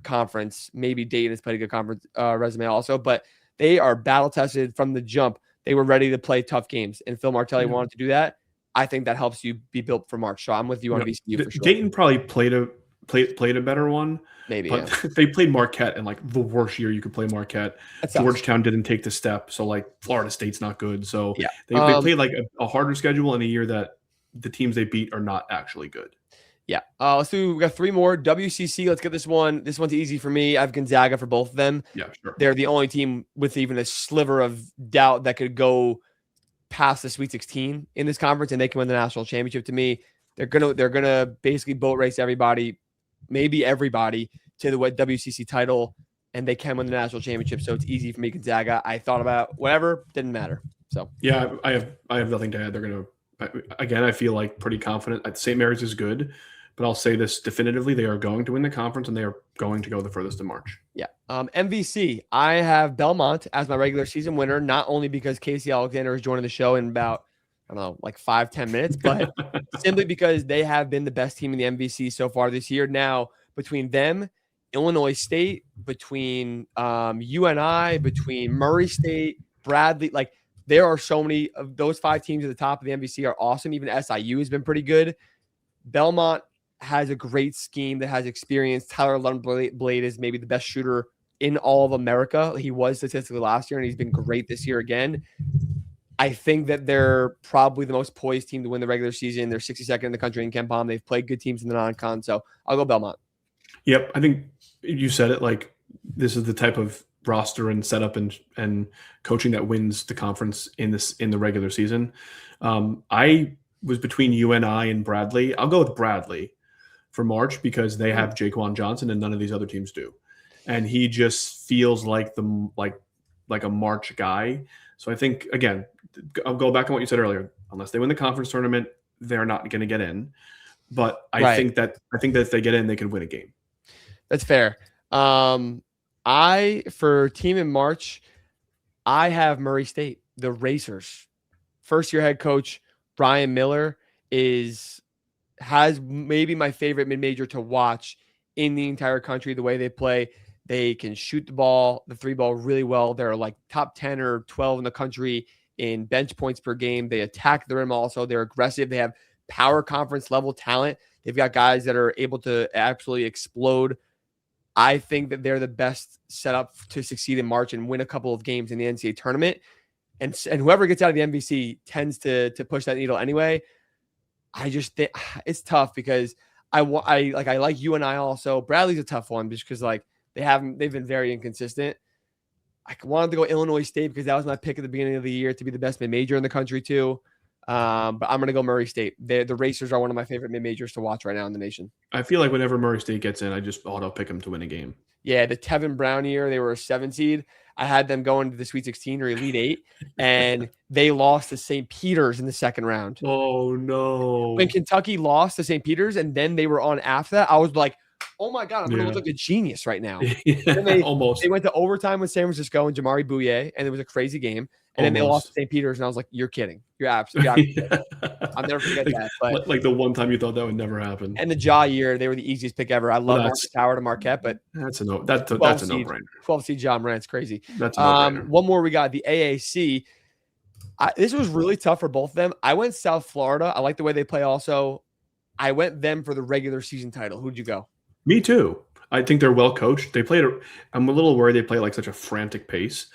conference. Maybe Dayton has played a good conference resume also, but they are battle-tested from the jump. They were ready to play tough games, and Phil Martelli wanted to do that. I think that helps you be built for March. So I'm with you on VCU for sure. Dayton probably played a better one. Maybe, but they played Marquette in like the worst year you could play Marquette. Georgetown didn't take the step, so like Florida State's not good. So they played like a harder schedule in a year that the teams they beat are not actually good. Yeah. Let's do. We got 3 more. WCC. Let's get this one. This one's easy for me. I have Gonzaga for both of them. Yeah, sure. They're the only team with even a sliver of doubt that could go past the Sweet 16 in this conference, and they can win the national championship. To me, they're gonna basically boat race everybody, maybe everybody, to the WCC title, and they can win the national championship. So it's easy for me, Gonzaga. I thought about whatever, didn't matter. So yeah, I have nothing to add. They're gonna again. I feel like pretty confident. St. Mary's is good, but I'll say this definitively: they are going to win the conference, and they are going to go the furthest in March. Yeah. MVC. I have Belmont as my regular season winner, not only because Casey Alexander is joining the show in about, I don't know, like 5-10 minutes, but simply because they have been the best team in the MVC so far this year. Now, between them, Illinois State, between UNI, between Murray State, Bradley, like there are so many of those 5 teams at the top of the MVC are awesome. Even SIU has been pretty good. Belmont has a great scheme that has experience. Tyler Lundblade is maybe the best shooter in all of America. He was statistically last year, and he's been great this year again. I think that they're probably the most poised team to win the regular season. They're 62nd in the country in KenPom. They've played good teams in the non-con, so I'll go Belmont. Yep, I think you said it. Like, this is the type of roster and setup and coaching that wins the conference in the regular season. I was between UNI and Bradley. I'll go with Bradley for March because they have Jaquan Johnson and none of these other teams do, and he just feels like like a March guy. So I think, again, I'll go back on what you said earlier. Unless they win the conference tournament, they're not going to get in. But I think that if they get in, they can win a game. That's fair. For team in March, I have Murray State, the Racers. First year head coach Brian Miller has maybe my favorite mid-major to watch in the entire country. The way they play, they can shoot the three ball really well. They're like top 10 or 12 in the country in bench points per game. They attack the rim also. They're aggressive. They have power conference level talent. They've got guys that are able to absolutely explode. I think that they're the best set up to succeed in March and win a couple of games in the NCAA tournament. And whoever gets out of the MVC tends to push that needle anyway. I just think it's tough because I like UNI also. Bradley's a tough one just because they've been very inconsistent. I wanted to go Illinois State because that was my pick at the beginning of the year to be the best mid-major in the country too. But I'm going to go Murray State. The Racers are one of my favorite mid-majors to watch right now in the nation. I feel like whenever Murray State gets in, I just auto pick them to win a game. Yeah, the Tevin Brown year, they were a 7 seed. I had them going to the Sweet 16 or Elite 8, and they lost to St. Peter's in the second round. Oh, no. When Kentucky lost to St. Peter's and then they were on after that, I was like, oh my God, I'm going to look like a genius right now. Almost. They went to overtime with San Francisco and Jamari Bouye, and it was a crazy game. And then they lost to St. Peter's, and I was like, you're kidding. You're absolutely I'll never forget that. But, like the one time you thought that would never happen. And the Jaw year, they were the easiest pick ever. I love Marcus Howard and Marquette, but that's a no-brainer. 12 seed John Morant's crazy. That's a no-brainer. One more we got, the AAC. This was really tough for both of them. I went South Florida. I like the way they play also. I went them for the regular season title. Who'd you go? Me too. I think they're well coached. I'm a little worried they play like such a frantic pace.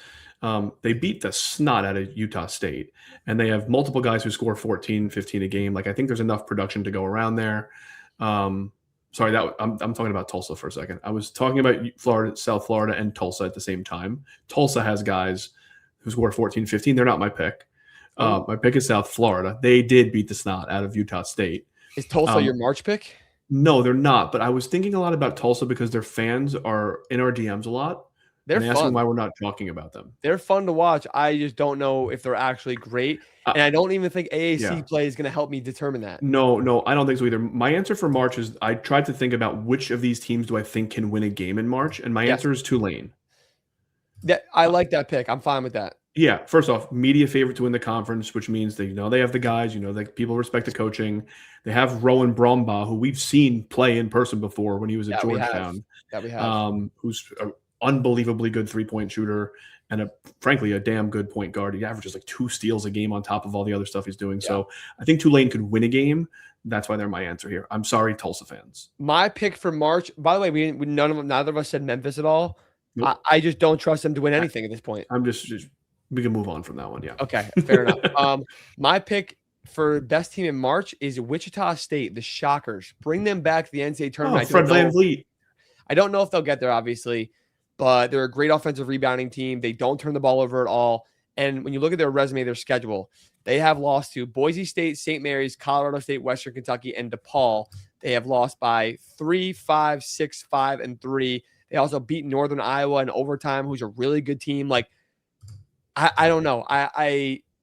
They beat the snot out of Utah State, and they have multiple guys who score 14, 15 a game. Like, I think there's enough production to go around there. I'm talking about Tulsa for a second. I was talking about South Florida and Tulsa at the same time. Tulsa has guys who score 14, 15. They're not my pick. My pick is South Florida. They did beat the snot out of Utah State. Is Tulsa your March pick? No, they're not. But I was thinking a lot about Tulsa because their fans are in our DMs a lot. They're fun. Asking why we're not talking about them. They're fun to watch. I just don't know if they're actually great. And I don't even think AAC play is going to help me determine that. No, I don't think so either. My answer for March is I tried to think about which of these teams do I think can win a game in March, and my answer is Tulane. I like that pick. I'm fine with that. Yeah, first off, media favorite to win the conference, which means they they have the guys, that people respect the coaching. They have Rowan Brombaugh, who we've seen play in person before when he was at Georgetown. We have. Who's an unbelievably good three-point shooter and frankly a damn good point guard. He averages like 2 steals a game on top of all the other stuff he's doing. Yeah. So I think Tulane could win a game. That's why they're my answer here. I'm sorry, Tulsa fans. My pick for March, by the way, neither of us said Memphis at all. Nope. I just don't trust them to win anything at this point. We can move on from that one. Yeah. Okay. Fair enough. My pick for best team in March is Wichita State, the Shockers. Bring them back to the NCAA tournament. Fred VanVleet. I don't know if they'll get there, obviously, but they're a great offensive rebounding team. They don't turn the ball over at all. And when you look at their resume, their schedule, they have lost to Boise State, St. Mary's, Colorado State, Western Kentucky, and DePaul. They have lost by 3, 5, 6, 5, and 3. They also beat Northern Iowa in overtime, who's a really good team. Like, I don't know.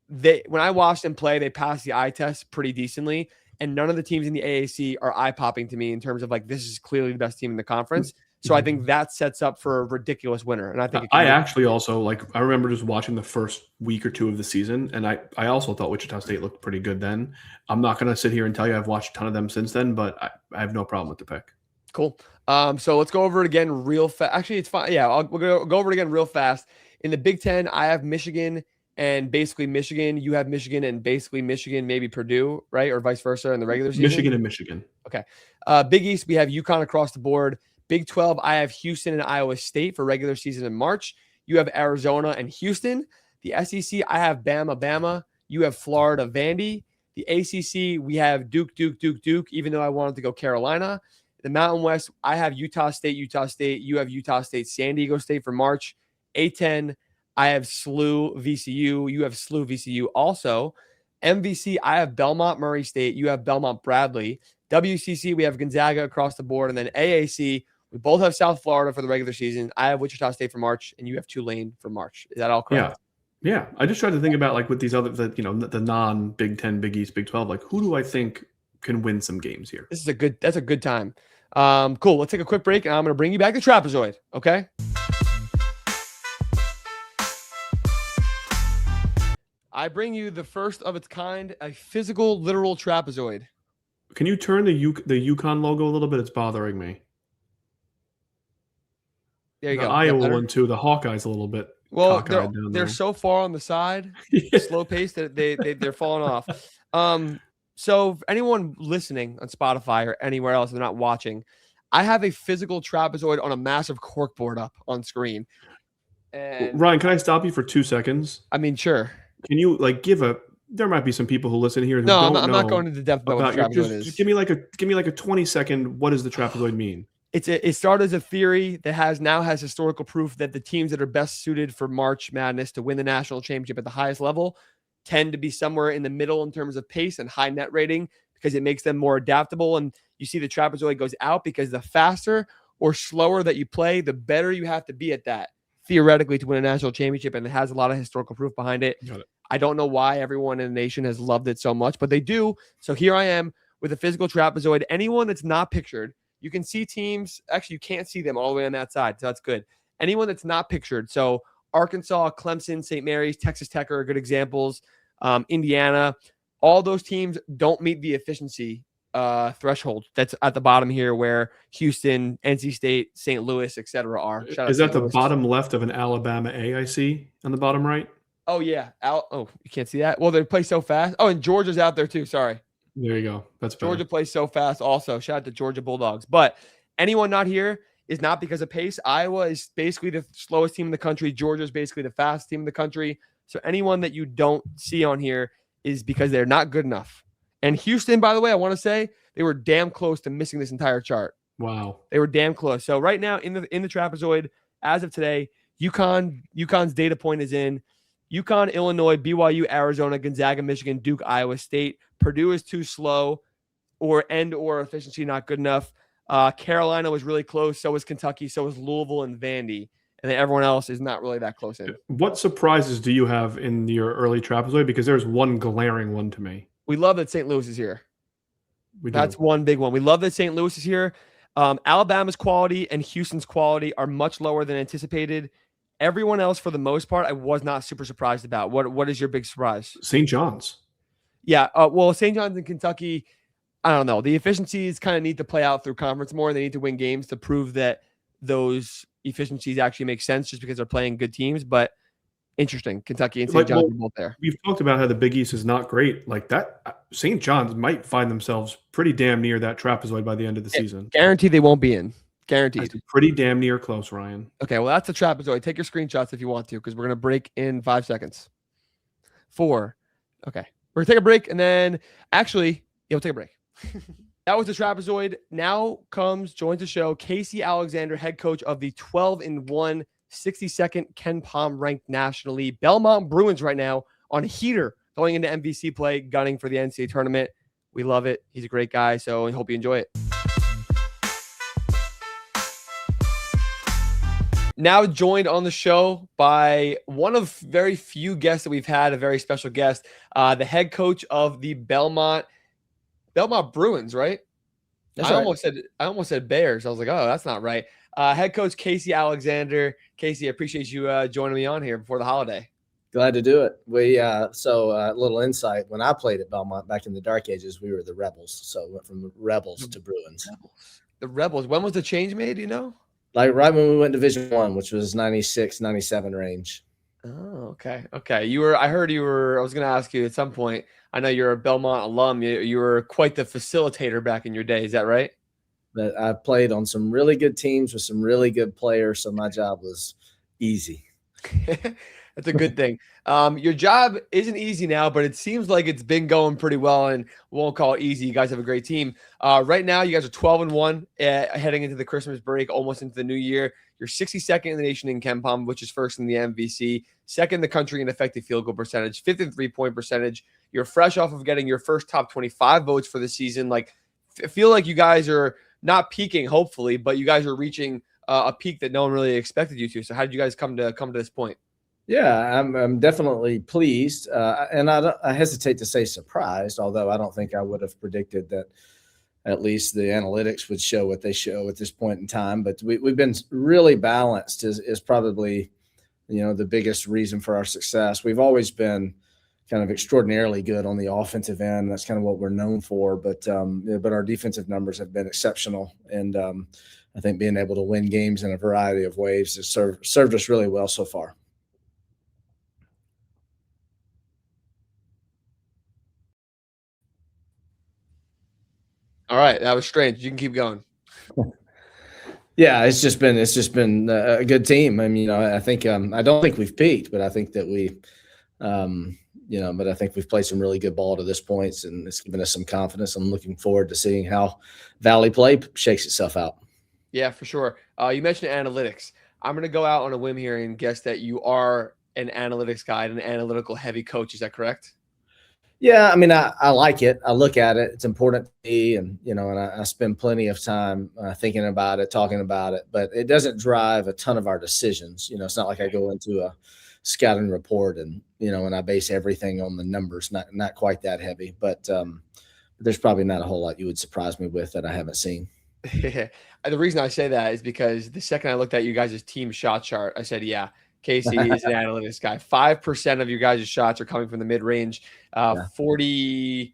When I watched them play, they passed the eye test pretty decently, and none of the teams in the AAC are eye-popping to me in terms of like, this is clearly the best team in the conference. So I think that sets up for a ridiculous winner. And I think I actually also I remember just watching the first week or two of the season, and I also thought Wichita State looked pretty good then. I'm not going to sit here and tell you I've watched a ton of them since then, but I have no problem with the pick. Cool. So let's go over it again real fast. Actually, it's fine. Yeah, we'll go over it again real fast. In the Big Ten, I have Michigan and basically Michigan. You have Michigan and basically Michigan, maybe Purdue, right? Or vice versa in the regular season? Michigan and Michigan. Okay. Big East, we have UConn across the board. Big 12, I have Houston and Iowa State for regular season in March. You have Arizona and Houston. The SEC, I have Bama. You have Florida, Vandy. The ACC, we have Duke, even though I wanted to go Carolina. The Mountain West, I have Utah State. You have Utah State, San Diego State for March. A10, I have SLU VCU. You SLU VCU also. MVC, I have Belmont Murray State. You have Belmont Bradley. WCC, we have Gonzaga across the board. And then AAC, we both have South Florida for the regular season. I have Wichita State for March, and you have Tulane for March. Is that all correct? Yeah. I just tried to think about, like, with these other, the non-Big 10, Big East, Big 12, like, who do I think can win some games here? That's a good time. Cool. Let's take a quick break, and I'm going to bring you back to Trapezoid. Okay. I bring you the first of its kind, a physical, literal trapezoid. Can you turn the Yukon logo a little bit? It's bothering me. There you the go. Iowa one too. The Hawkeyes a little bit. Well, they're so far on the side, slow pace that they're falling off. So for anyone listening on Spotify or anywhere else, they're not watching. I have a physical trapezoid on a massive corkboard up on screen. And Ryan, can I stop you for 2 seconds? I mean, sure. Can you there might be some people who listen here who no, don't I'm not going into depth about what the trapezoid is. Just give me like a 20-second. What does the trapezoid mean? It started as a theory that now has historical proof that the teams that are best suited for March Madness to win the national championship at the highest level tend to be somewhere in the middle in terms of pace and high net rating, because it makes them more adaptable. And you see the trapezoid goes out because the faster or slower that you play, the better you have to be at that, theoretically, to win a national championship. And it has a lot of historical proof behind it. Got it. I don't know why everyone in the nation has loved it so much, but they do. So here I am with a physical trapezoid. Anyone that's not pictured, you can see teams. Actually, you can't see them all the way on that side, so that's good. Anyone that's not pictured. So Arkansas, Clemson, St. Mary's, Texas Tech are good examples. Indiana, all those teams don't meet the efficiency threshold that's at the bottom here, where Houston, NC State, St. Louis, etc. are. Is that the bottom left of an Alabama A I see on the bottom right? Oh, yeah. Oh, you can't see that? Well, they play so fast. Oh, and Georgia's out there too. Sorry. There you go. That's better. Georgia plays so fast also. Shout out to Georgia Bulldogs. But anyone not here is not because of pace. Iowa is basically the slowest team in the country. Georgia is basically the fastest team in the country. So anyone that you don't see on here is because they're not good enough. And Houston, by the way, I want to say they were damn close to missing this entire chart. Wow. They were damn close. So right now in the trapezoid, as of today, UConn's data point is in. UConn, Illinois, BYU, Arizona, Gonzaga, Michigan, Duke, Iowa State. Purdue is too slow, or efficiency not good enough. Carolina was really close. So was Kentucky. So was Louisville and Vandy. And then everyone else is not really that close in. What surprises do you have in your early trapezoid? Because there's one glaring one to me. We love that St. Louis is here. That's one big one. We love that St. Louis is here. Alabama's quality and Houston's quality are much lower than anticipated. Everyone else, for the most part, I was not super surprised about. What is your big surprise? St. John's. Yeah. Well, St. John's in Kentucky, I don't know. The efficiencies kind of need to play out through conference more. They need to win games to prove that those efficiencies actually make sense, just because they're playing good teams. But interesting. Kentucky and St. John's are both there. We've talked about how the Big East is not great. Like that, St. John's might find themselves pretty damn near that trapezoid by the end of the season. Guaranteed they won't be in. Guaranteed. That's pretty damn near close, Ryan. Okay, well, that's the trapezoid. Take your screenshots if you want to, because we're going to break in 5 seconds. 4. Okay. We're going to take a break, and then we'll take a break. That was the trapezoid. Now joins the show, Casey Alexander, head coach of the 12-1, 62nd Ken Palm ranked nationally Belmont Bruins right now on a heater going into MVC play, gunning for the NCAA tournament. We love it. He's a great guy, so I hope you enjoy it. Now joined on the show by one of very few guests that we've had, a very special guest, the head coach of the Belmont Bruins, right? That's I right. almost said Bears. I was like, oh, that's not right. Head coach Casey Alexander. Casey, I appreciate you joining me on here before the holiday. Glad to do it. A little insight. When I played at Belmont back in the dark ages, we were the Rebels. So went from Rebels to Bruins. The Rebels. When was the change made, do you know? Like right when we went Division I, which was 96, 97 range. Oh, okay. Okay. I was going to ask you at some point, I know you're a Belmont alum. You were quite the facilitator back in your day. Is that right? But I played on some really good teams with some really good players. So my job was easy. That's a good thing. Your job isn't easy now, but it seems like it's been going pretty well, and we won't call it easy. You guys have a great team. Right now, you guys are 12-1 heading into the Christmas break, almost into the new year. You're 62nd in the nation in KenPom, which is first in the MVC, second in the country in effective field goal percentage, fifth in three-point percentage. You're fresh off of getting your first top 25 votes for the season. Like, feel like you guys are not peaking, hopefully, but you guys are reaching a peak that no one really expected you to. So, how did you guys come to this point? Yeah, I'm definitely pleased, and I hesitate to say surprised, although I don't think I would have predicted that at least the analytics would show what they show at this point in time. But we've been really balanced is probably, the biggest reason for our success. We've always been kind of extraordinarily good on the offensive end. That's kind of what we're known for. But our defensive numbers have been exceptional, and I think being able to win games in a variety of ways has served us really well so far. All right, that was strange. You can keep going. Yeah, it's just been a good team. I mean, I think I don't think we've peaked, but I think that but I think we've played some really good ball to this point, and it's given us some confidence. I'm looking forward to seeing how Valley play shakes itself out. Yeah, for sure. You mentioned analytics. I'm going to go out on a whim here and guess that you are an analytics guy and an analytical heavy coach. Is that correct? Yeah, I mean, I like it. I look at it. It's important to me, and I spend plenty of time thinking about it, talking about it. But it doesn't drive a ton of our decisions. It's not like I go into a scouting report and and I base everything on the numbers. Not quite that heavy, but there's probably not a whole lot you would surprise me with that I haven't seen. The reason I say that is because the second I looked at you guys' team shot chart, I said, yeah, Casey is an analytics guy. 5% of your guys' shots are coming from the mid-range. 43%,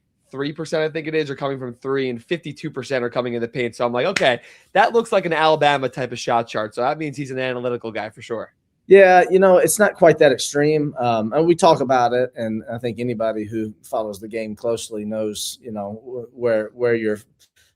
I think it is, are coming from three, and 52% are coming in the paint. So I'm like, okay, that looks like an Alabama type of shot chart. So that means he's an analytical guy for sure. Yeah, it's not quite that extreme. And we talk about it, and I think anybody who follows the game closely knows, where your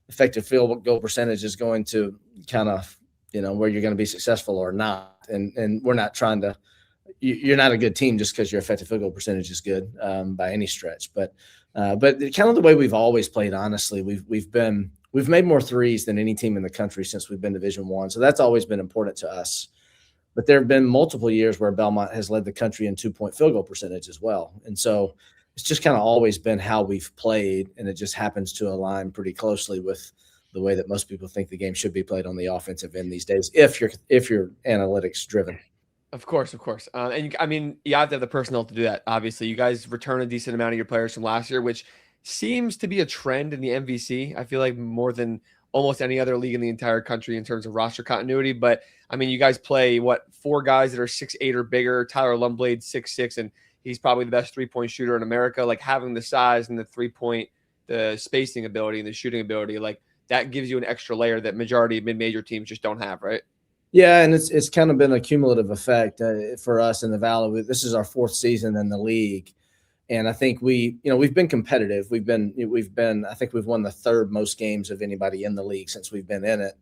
effective field goal percentage is going to kind of, where you're going to be successful or not. And we're not trying to – you're not a good team just because your effective field goal percentage is good by any stretch. But kind of the way we've always played, honestly, we've made more threes than any team in the country since we've been Division I. So that's always been important to us. But there have been multiple years where Belmont has led the country in 2-point field goal percentage as well. And so it's just kind of always been how we've played, and it just happens to align pretty closely with the way that most people think the game should be played on the offensive end these days, if you're analytics driven. Of course. And you have to have the personnel to do that. Obviously, you guys return a decent amount of your players from last year, which seems to be a trend in the MVC. I feel like more than almost any other league in the entire country in terms of roster continuity. But I mean, you guys play 4 guys that are 6'8" or bigger. Tyler Lumblade 6'6", and he's probably the best 3-point shooter in America. Like, having the size and the 3-point, the spacing ability and the shooting ability, like, that gives you an extra layer that majority of mid-major teams just don't have, right? Yeah, and it's kind of been a cumulative effect for us in the Valley. This is our 4th season in the league, and I think we've been competitive. I think we've won the 3rd most games of anybody in the league since we've been in it,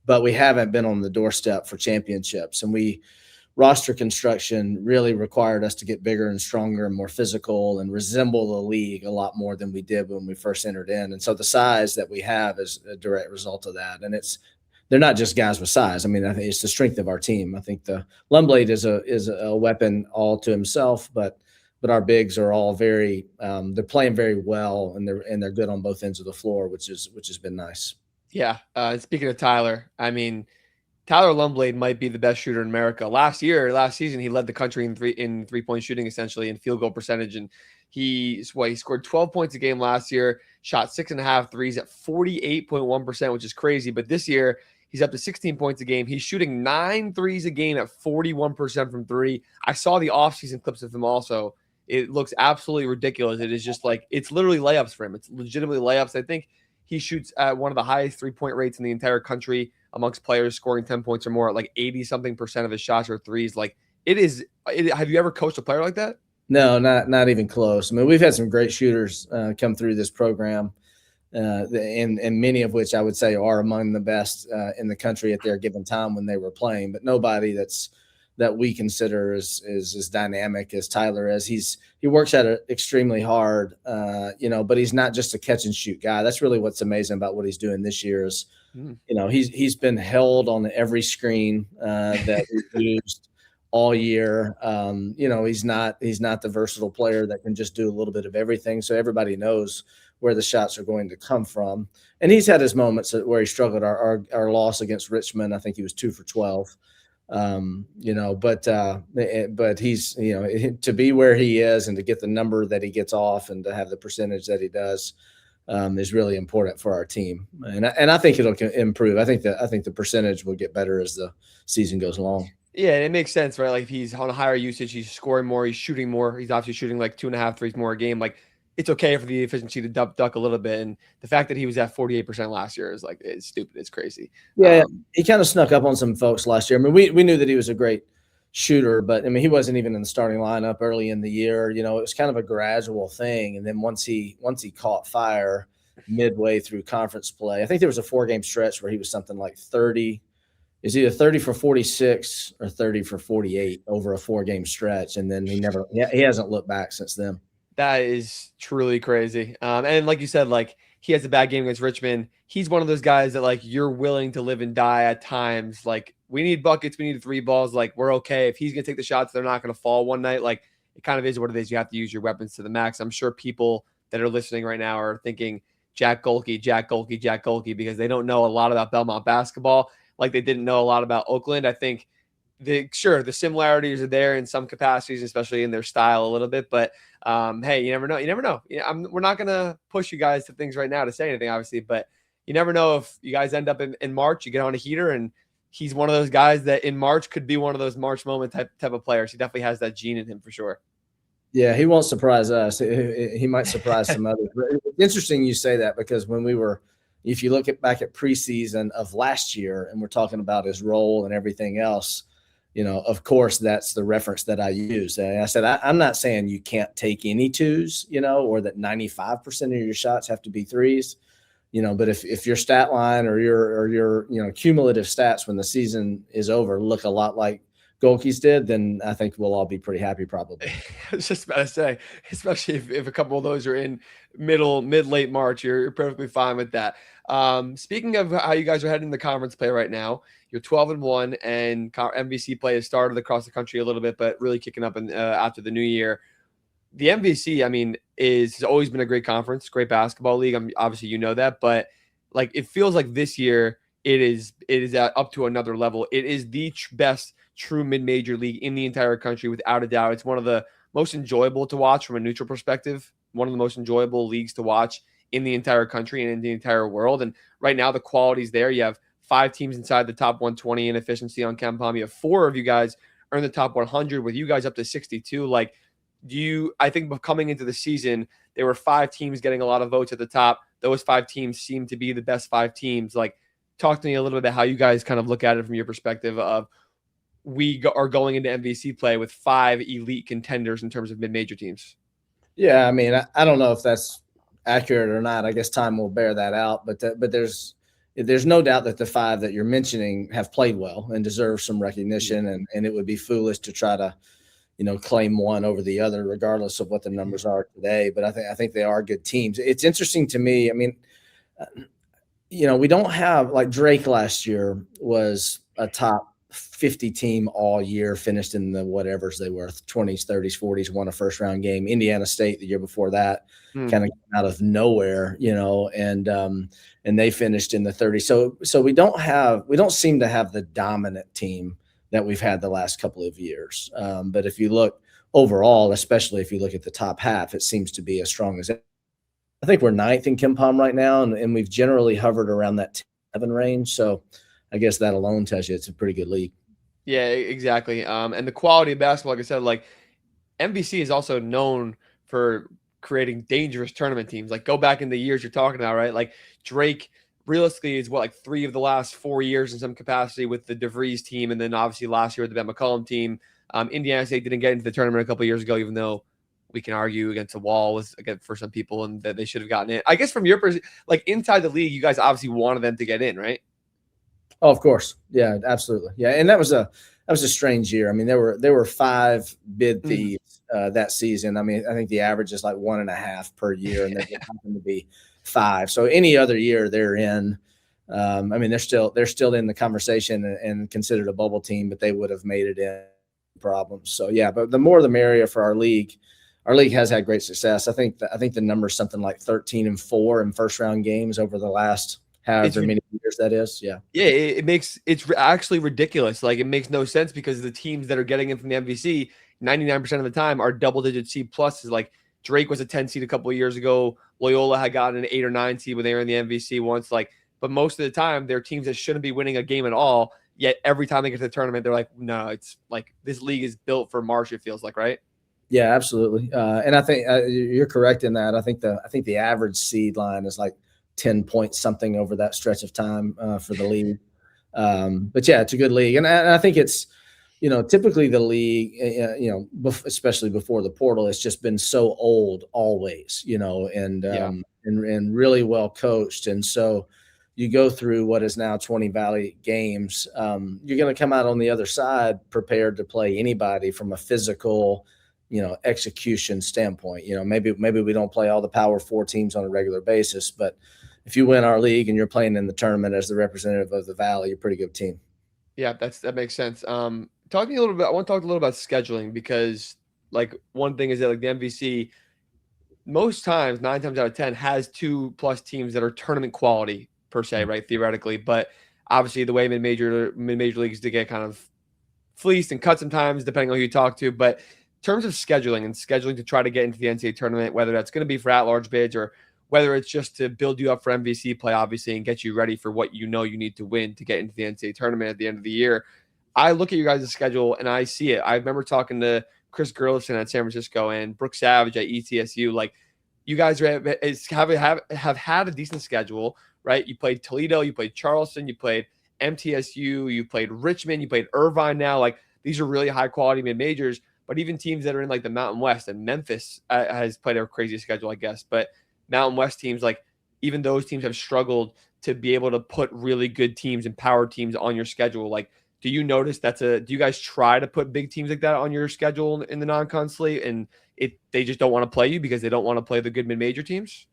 but we haven't been on the doorstep for championships. And roster construction really required us to get bigger and stronger and more physical and resemble the league a lot more than we did when we first entered in. And so the size that we have is a direct result of that. And they're not just guys with size. I mean, I think it's the strength of our team. I think the Lumblade is a weapon all to himself, but our bigs are all they're playing very well, and they're good on both ends of the floor, which has been nice. Yeah. Speaking of Tyler, I mean, Tyler Lumblade might be the best shooter in America. Last season, he led the country in 3-point shooting, essentially, in field goal percentage. And he scored 12 points a game last year, shot 6.5 threes at 48.1%, which is crazy. But this year, he's up to 16 points a game. He's shooting 9 threes a game at 41% from three. I saw the offseason clips of him also. It looks absolutely ridiculous. It is just like, it's literally layups for him. It's legitimately layups. I think he shoots at one of the highest 3-point rates in the entire country amongst players scoring 10 points or more. At like 80-something% of his shots are threes. Like, have you ever coached a player like that? No, not even close. I mean, we've had some great shooters come through this program, and many of which I would say are among the best in the country at their given time when they were playing, but nobody that's that we consider is as dynamic as Tyler is. He works at it extremely hard, but he's not just a catch and shoot guy. That's really what's amazing about what he's doing this year is, he's been held on every screen that we've used all year. He's not the versatile player that can just do a little bit of everything. So everybody knows where the shots are going to come from. And he's had his moments where he struggled. Our loss against Richmond, I think he was 2 for 12. But he's, to be where he is and to get the number that he gets off and to have the percentage that he does is really important for our team. And I think it'll improve. I think the percentage will get better as the season goes along. Yeah, and it makes sense, right? Like if he's on a higher usage, he's scoring more, he's shooting more. He's obviously shooting like 2.5 threes more a game. Like it's okay for the efficiency to duck a little bit. And the fact that he was at 48% last year is like, it's stupid. It's crazy. Yeah, he kind of snuck up on some folks last year. I mean, we knew that he was a great shooter, but I mean, he wasn't even in the starting lineup early in the year. It was kind of a gradual thing. And then once he caught fire midway through conference play, I think there was a 4-game stretch where he was something like 30. Is either 30 for 46 or 30 for 48 over a 4-game stretch. And then he hasn't looked back since then. That is truly crazy. And like you said, like he has a bad game against Richmond. He's one of those guys that like you're willing to live and die at times. Like we need buckets, we need 3 balls. Like we're okay. If he's going to take the shots, they're not going to fall one night. Like it kind of is what it is. You have to use your weapons to the max. I'm sure people that are listening right now are thinking Jack Golke, because they don't know a lot about Belmont basketball. Like they didn't know a lot about Oakland. I think the similarities are there in some capacities, especially in their style a little bit. But hey, you never know. We're not going to push you guys to things right now to say anything, obviously. But you never know if you guys end up in March, you get on a heater, and he's one of those guys that in March could be one of those March moment type of players. He definitely has that gene in him for sure. Yeah, he won't surprise us. He might surprise some others. It's interesting you say that because if you look back at preseason of last year and we're talking about his role and everything else, of course, that's the reference that I use. And I said, I'm not saying you can't take any 2s, or that 95% of your shots have to be 3s, but if your stat line or your cumulative stats when the season is over look a lot like Golke's did, then I think we'll all be pretty happy probably. I was just about to say, especially if a couple of those are in mid-late March, you're perfectly fine with that. Speaking of how you guys are heading the conference play right now, you're 12-1, and MVC play has started across the country a little bit, but really kicking up after the new year. The MVC, I mean, has always been a great conference, great basketball league. Obviously, you know that, but like it feels like this year it is up to another level. It is the best true mid-major league in the entire country, without a doubt. It's one of the most enjoyable to watch from a neutral perspective, one of the most enjoyable leagues to watch in the entire country and in the entire world. And right now the quality's there. You have 5 teams inside the top 120 in efficiency on KenPom. You have 4 of you guys are in the top 100, with you guys up to 62. Like, I think coming into the season, there were 5 teams getting a lot of votes at the top. Those 5 teams seem to be the best 5 teams. Like, talk to me a little bit about how you guys kind of look at it from your perspective of we are going into MVC play with 5 elite contenders in terms of mid-major teams. Yeah, I mean, I don't know if that's accurate or not. I guess time will bear that out. But there's no doubt that the 5 that you're mentioning have played well and deserve some recognition. And it would be foolish to try to, claim one over the other, regardless of what the numbers are today. But I think they are good teams. It's interesting to me. I mean, we don't have, like, Drake last year was a top 50 team all year, finished in the whatevers they were, 20s, 30s, 40s, won a first round game. Indiana State the year before that kind of came out of nowhere, and they finished in the 30s. So we don't seem to have the dominant team that we've had the last couple of years. But if you look overall, especially if you look at the top half, it seems to be as strong as it. I think we're 9th in KenPom right now, and we've generally hovered around that 7 range. So I guess that alone tells you it's a pretty good league. Yeah, exactly. And the quality of basketball, like I said, like MVC is also known for creating dangerous tournament teams. Like, go back in the years you're talking about, right? Like Drake realistically is like 3 of the last 4 years in some capacity with the DeVries team. And then obviously last year with the Ben McCollum team. Indiana State didn't get into the tournament a couple of years ago, even though we can argue against the wall for some people and that they should have gotten in. I guess from your perspective, like inside the league, you guys obviously wanted them to get in, right? Oh, of course. Yeah, absolutely. Yeah. And that was was a strange year. I mean, there were 5 bid Mm. thieves that season. I mean, I think the average is like 1.5 per year, and there happened to be 5. So any other year they're in. I mean, they're still in the conversation and considered a bubble team, but they would have made it in problems. So yeah, but the more the merrier for our league. Our league has had great success. I think the number is something like 13-4 in first round games over the last however many years that is. Yeah. Yeah, it's actually ridiculous. Like, it makes no sense because the teams that are getting in from the MVC, 99% of the time are double-digit C pluses. Like, Drake was a 10 seed a couple of years ago. Loyola had gotten an 8 or 9 seed when they were in the MVC once. Like, but most of the time, they're teams that shouldn't be winning a game at all. Yet every time they get to the tournament, they're like, no, it's like this league is built for March. It feels like, right? Yeah, absolutely. And I think you're correct in that. I think the average seed line is like 10 points something over that stretch of time for the league. But yeah, it's a good league, and I think it's, typically the league, especially before the portal, it's just been so old always, and really well coached, and so you go through what is now 20 Valley games. You're going to come out on the other side prepared to play anybody from a physical, execution standpoint. Maybe we don't play all the Power 4 teams on a regular basis, but if you win our league and you're playing in the tournament as the representative of the Valley, you're a pretty good team. Yeah, that makes sense. Talking a little bit, I want to talk a little about scheduling because, like, one thing is that, like, the MVC most times, 9 times out of 10, has 2+ teams that are tournament quality per se, right? Theoretically, but obviously the way mid-major leagues do get kind of fleeced and cut sometimes, depending on who you talk to. But in terms of scheduling to try to get into the NCAA tournament, whether that's going to be for at-large bids or whether it's just to build you up for MVC play, obviously, and get you ready for what you need to win to get into the NCAA tournament at the end of the year. I look at you guys' schedule and I see it. I remember talking to Chris Gerlifson at San Francisco and Brooke Savage at ETSU. Like, you guys have had a decent schedule, right? You played Toledo, you played Charleston, you played MTSU, you played Richmond, you played Irvine now. Like, these are really high quality mid-majors, but even teams that are in like the Mountain West, and Memphis has played a crazy schedule, I guess. But Mountain West teams, like, even those teams have struggled to be able to put really good teams and power teams on your schedule. Like, do you notice do you guys try to put big teams like that on your schedule in the non-con slate, and they just don't want to play you because they don't want to play the good mid-major teams?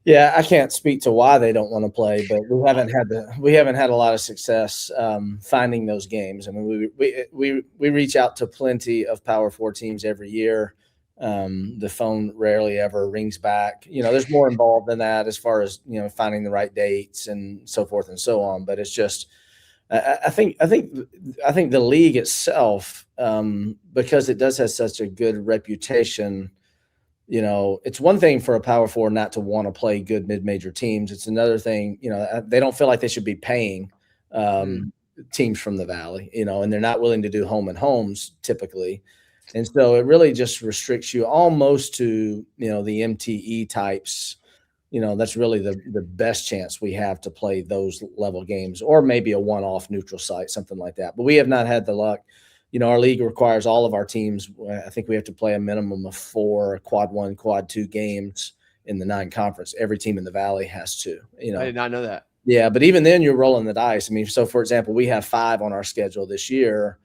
Yeah, I can't speak to why they don't want to play, but we haven't had a lot of success finding those games. I mean, we reach out to plenty of Power 4 teams every year. The phone rarely ever rings back. There's more involved than that as far as finding the right dates and so forth and so on. But it's just, I think the league itself, because it does have such a good reputation. It's one thing for a Power 4 not to want to play good mid-major teams. It's another thing, they don't feel like they should be paying teams from the Valley, and they're not willing to do home and homes typically. And so it really just restricts you almost to, the MTE types. That's really the best chance we have to play those level games, or maybe a one-off neutral site, something like that. But we have not had the luck. Our league requires all of our teams. I think we have to play a minimum of 4 quad 1, quad 2 games in the non-conference. Every team in the Valley has to. I did not know that. Yeah, but even then, you're rolling the dice. I mean, so for example, we have 5 on our schedule this year,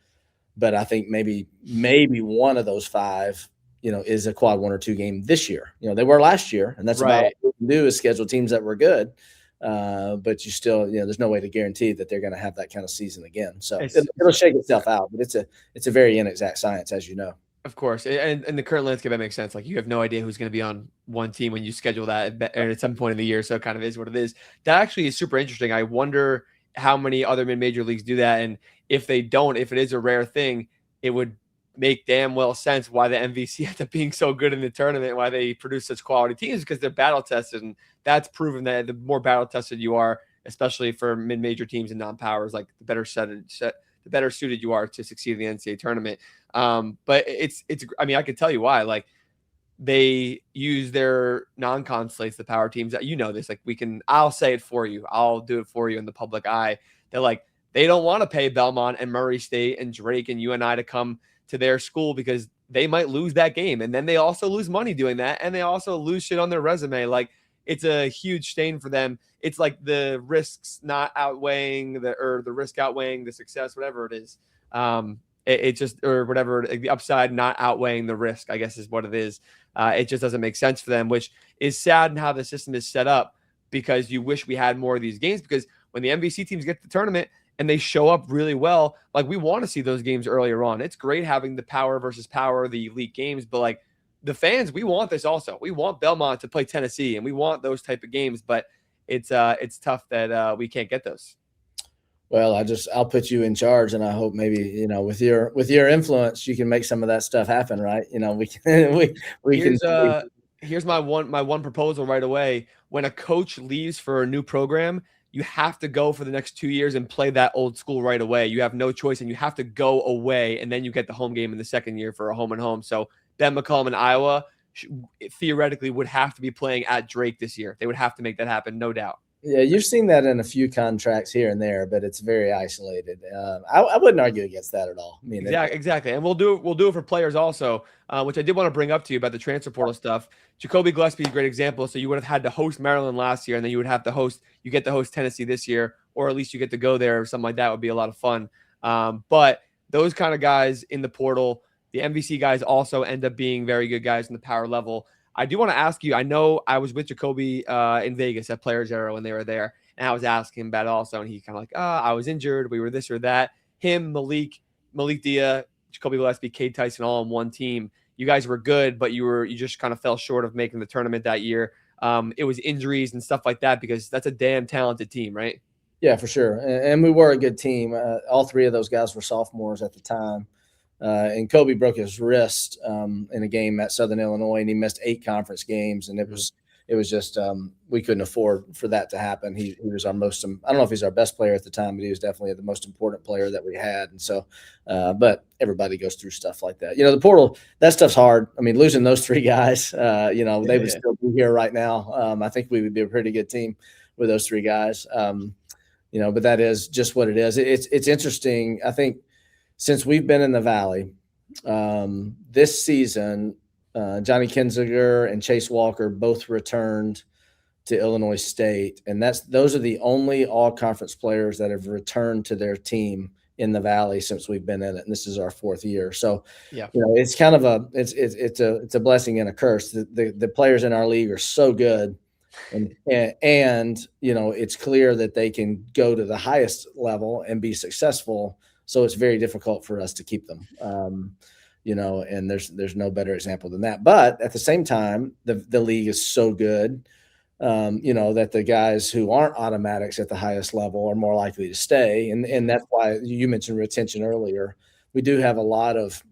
but I think maybe one of those 5, is a quad 1 or 2 game this year. They were last year, and that's right. About all we can do is schedule teams that were good. But you still, there's no way to guarantee that they're going to have that kind of season again. So it'll shake itself out, but it's a very inexact science, as you know. Of course, and the current landscape, that makes sense. Like, you have no idea who's going to be on one team when you schedule that at some point in the year. So it kind of is what it is. That actually is super interesting. I wonder how many other mid-major leagues do that, and if they don't, if it is a rare thing, it would make damn well sense why the MVC ends up being so good in the tournament, why they produce such quality teams, because they're battle tested, and that's proven that the more battle tested you are, especially for mid-major teams and non-powers, like the better suited you are to succeed in the NCAA tournament. But it's I mean, I can tell you why. Like, they use their non-con slates, the power teams. That this. Like, I'll say it for you. I'll do it for you in the public eye. They're like, they don't want to pay Belmont and Murray State and Drake and UNI to come to their school because they might lose that game. And then they also lose money doing that. And they also lose shit on their resume. Like, it's a huge stain for them. It's like the risks not outweighing the risk outweighing the success, whatever it is. It just, or whatever, the upside not outweighing the risk, I guess is what it is. It just doesn't make sense for them, which is sad in how the system is set up, because you wish we had more of these games, because when the MVC teams get to the tournament and they show up really well, like we want to see those games earlier on. It's great having the power versus power, the elite games, but like the fans, we want this also. We want Belmont to play Tennessee, and we want those type of games, but it's tough that we can't get those. Well, I'll put you in charge, and I hope maybe, you know, with your influence, you can make some of that stuff happen, right? You know, we can Here's my one proposal right away. When a coach leaves for a new program, you have to go for the next 2 years and play that old school right away. You have no choice, and you have to go away, and then you get the home game in the second year for a home and home. So Ben McCollum in Iowa theoretically would have to be playing at Drake this year. They would have to make that happen, no doubt. Yeah, you've seen that in a few contracts here and there, but it's very isolated. I wouldn't argue against that at all. I mean, exactly. And we'll do it for players also, which I did want to bring up to you about the transfer portal stuff. Jacoby Gillespie is a great example. So you would have had to host Maryland last year, and then you get to host Tennessee this year, or at least you get to go there or something like that. Would be a lot of fun. But those kind of guys in the portal, the MVC guys also end up being very good guys in the power level. I do want to ask you, I know I was with Jacoby in Vegas at Players Era when they were there, and I was asking him about it also, and he kind of like, I was injured, we were this or that. Him, Malik Dia, Jacoby Gillespie, Cade Tyson, all on one team. You guys were good, but you just kind of fell short of making the tournament that year. It was injuries and stuff like that, because that's a damn talented team, right? Yeah, for sure. And we were a good team. All three of those guys were sophomores at the time. And Kobe broke his wrist in a game at Southern Illinois, and he missed 8 conference games. And it was just we couldn't afford for that to happen. He was our most, I don't know if he's our best player at the time, but he was definitely the most important player that we had. And so, but everybody goes through stuff like that. You know, the portal, that stuff's hard. I mean, losing those 3 guys, they would still be here right now. I think we would be a pretty good team with those 3 guys. But that is just what it is. It's interesting. I think, since we've been in the Valley this season, Johnny Kinziger and Chase Walker both returned to Illinois State, and those are the only all-conference players that have returned to their team in the Valley since we've been in it. And this is our 4th year, so yeah, it's kind of it's a blessing and a curse. The players in our league are so good, and it's clear that they can go to the highest level and be successful. So it's very difficult for us to keep them, and there's no better example than that. But at the same time, the league is so good, that the guys who aren't automatics at the highest level are more likely to stay. And that's why you mentioned retention earlier. We do have a lot of,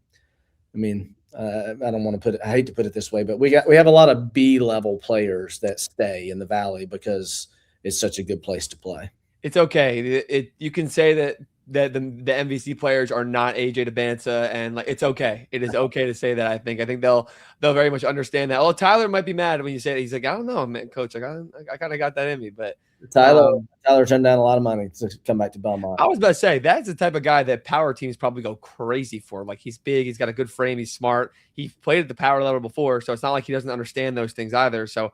I hate to put it this way, but we have a lot of B-level players that stay in the Valley because it's such a good place to play. It's okay. You can say that the MVC players are not AJ DeBanza, and like it's okay. It is okay to say that. I think they'll very much understand that. Oh, Tyler might be mad when you say it. He's like, I don't know, man, coach. I kind of got that in me, but Tyler turned down a lot of money to come back to Belmont. I was about to say that's the type of guy that power teams probably go crazy for. Like, he's big, he's got a good frame, he's smart. He played at the power level before, so it's not like he doesn't understand those things either. So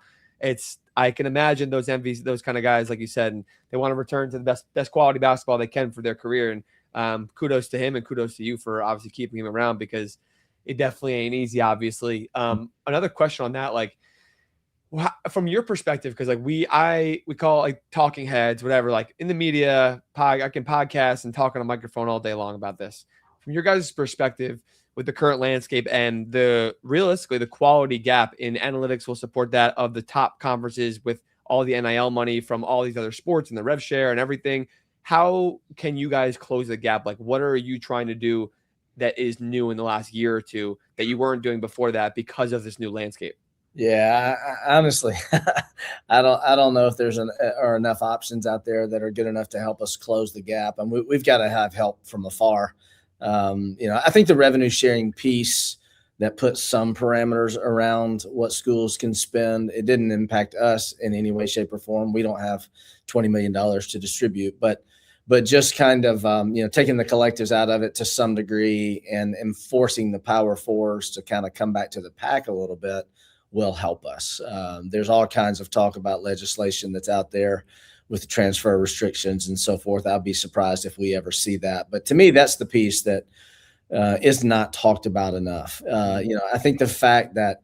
I can imagine those MVs, those kind of guys, like you said, and they want to return to the best quality basketball they can for their career. And kudos to him, and kudos to you for obviously keeping him around, because it definitely ain't easy, obviously. Another question on that, like, from your perspective, because like we call like talking heads, whatever, like in the media, I can podcast and talk on a microphone all day long about this. From your guys' perspective, with the current landscape and realistically the quality gap in analytics will support that of the top conferences with all the NIL money from all these other sports and the rev share and everything. How can you guys close the gap? Like, what are you trying to do that is new in the last year or two that you weren't doing before that because of this new landscape? Yeah, I honestly, I don't know if there's enough options out there that are good enough to help us close the gap, and we've got to have help from afar. I think the revenue sharing piece that puts some parameters around what schools can spend, it didn't impact us in any way, shape, or form. We don't have $20 million to distribute, but just kind of, taking the collectives out of it to some degree and enforcing the Power Fours to kind of come back to the pack a little bit will help us. There's all kinds of talk about legislation that's out there with the transfer restrictions and so forth. I'll be surprised if we ever see that. But to me, that's the piece that is not talked about enough. I think the fact that,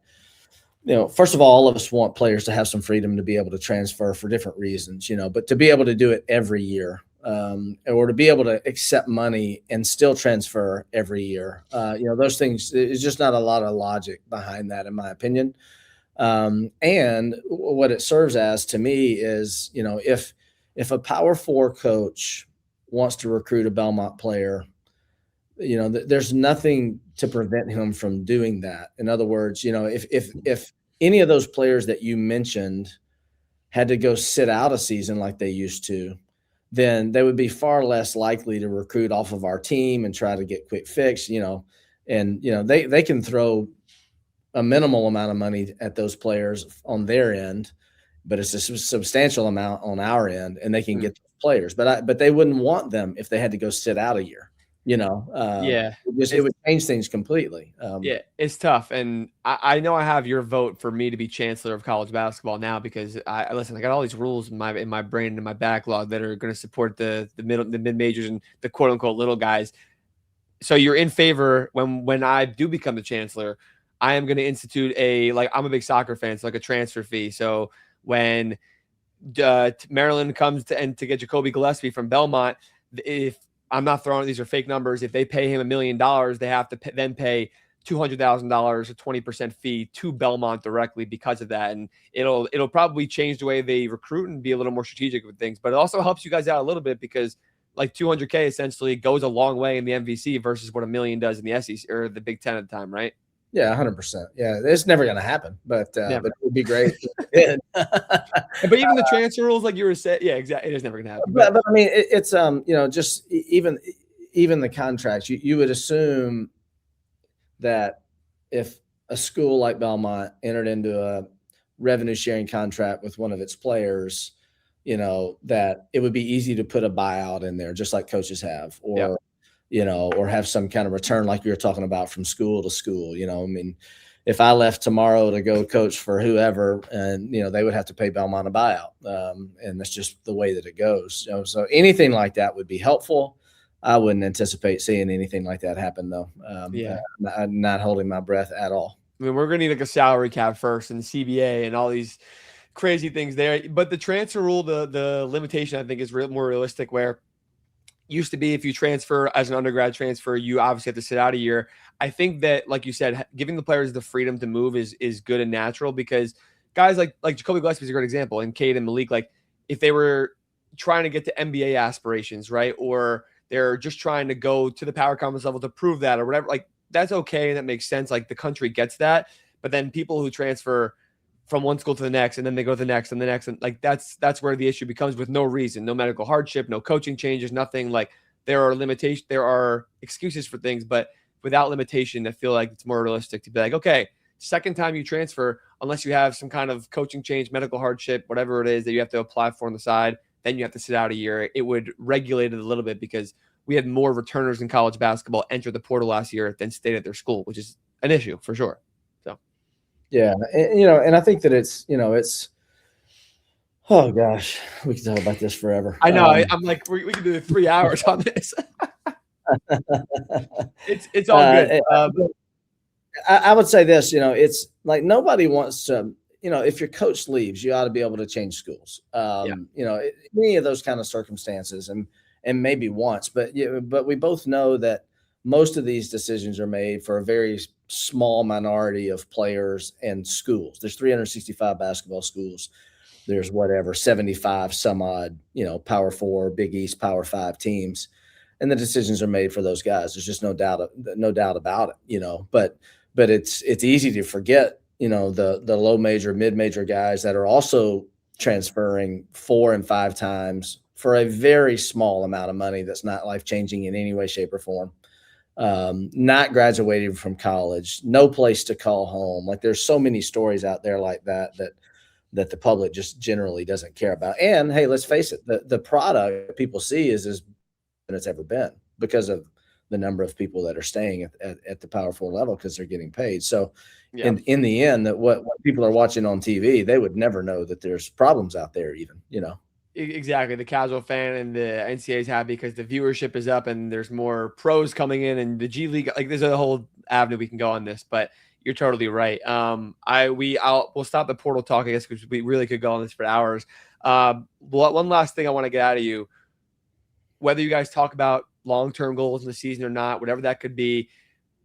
first of all of us want players to have some freedom to be able to transfer for different reasons, but to be able to do it every year, or to be able to accept money and still transfer every year, those things, it's just not a lot of logic behind that, in my opinion. And what it serves as to me is, if a Power Four coach wants to recruit a Belmont player, there's nothing to prevent him from doing that. In other words, if any of those players that you mentioned had to go sit out a season like they used to, then they would be far less likely to recruit off of our team and try to get quick fix, and they can throw a minimal amount of money at those players on their end, but it's a substantial amount on our end, and they can get those players. But they wouldn't want them if they had to go sit out a year. Yeah, it would change things completely. Yeah, it's tough, and I know I have your vote for me to be chancellor of college basketball now, because I listen. I got all these rules in my brain and in my backlog that are going to support the mid majors and the quote unquote little guys. So you're in favor when I do become the chancellor, I am going to institute I'm a big soccer fan, so like a transfer fee. So when Maryland comes to get Jacoby Gillespie from Belmont, if I'm not throwing, these are fake numbers, if they pay him $1 million, they have to then pay $200,000, a 20% fee to Belmont directly because of that. And it'll probably change the way they recruit and be a little more strategic with things. But it also helps you guys out a little bit, because like $200K essentially goes a long way in the MVC versus what $1 million does in the SEC or the Big Ten at the time, right? Yeah, 100%. Yeah, it's never going to happen, but it would be great. But even the transfer rules, like you were saying, yeah, exactly, it is never going to happen. But I mean, it's just even the contracts. You would assume that if a school like Belmont entered into a revenue sharing contract with one of its players, that it would be easy to put a buyout in there, just like coaches have, or or have some kind of return like you were talking about from school to school. I mean, if I left tomorrow to go coach for whoever, and they would have to pay Belmont a buyout, and that's just the way that it goes. So anything like that would be helpful. I wouldn't anticipate seeing anything like that happen, though. I'm not holding my breath at all. I mean, we're going to need like a salary cap first, and CBA and all these crazy things there. But the transfer rule, the limitation, I think, is more realistic, where used to be if you transfer as an undergrad transfer, you obviously have to sit out a year. I think that, like you said, giving the players the freedom to move is good and natural, because guys like Jacoby Gillespie is a great example, and Cade and Malik, like if they were trying to get to NBA aspirations, right, or they're just trying to go to the power conference level to prove that or whatever, like that's okay, and that makes sense. Like the country gets that. But then people who transfer from one school to the next, and then they go to the next and the next, and like that's where the issue becomes, with no reason, no medical hardship, no coaching changes, nothing. Like there are limitations, there are excuses for things, but without limitation, I feel like it's more realistic to be like, okay, second time you transfer, unless you have some kind of coaching change, medical hardship, whatever it is that you have to apply for on the side, then you have to sit out a year. It would regulate it a little bit, because we had more returners in college basketball enter the portal last year than stayed at their school, which is an issue for sure. So, yeah, and I think that it's, oh gosh, we can talk about this forever. I know. I'm like, we can do 3 hours on this. It's all good. I would say this, it's like nobody wants to, if your coach leaves, you ought to be able to change schools. Any of those kind of circumstances, and maybe once, but we both know that most of these decisions are made for a very small minority of players and schools. There's 365 basketball schools. There's 75 some odd, Power Four, Big East, Power Five teams, and the decisions are made for those guys. There's just no doubt about it, but it's easy to forget, the low major, mid major guys that are also transferring 4 and 5 times for a very small amount of money that's not life-changing in any way, shape, or form. Not graduating from college, no place to call home. Like there's so many stories out there like that the public just generally doesn't care about. And hey, let's face it, the product people see is as than it's ever been, because of the number of people that are staying at the Power Four level, because they're getting paid. So in the end, that what people are watching on TV, they would never know that there's problems out there even. Exactly. The casual fan and the NCAA is happy because the viewership is up and there's more pros coming in, and the G League, like there's a whole avenue we can go on this, but you're totally right. We'll stop the portal talk, I guess, because we really could go on this for hours. One last thing I want to get out of you, whether you guys talk about long-term goals in the season or not, whatever that could be,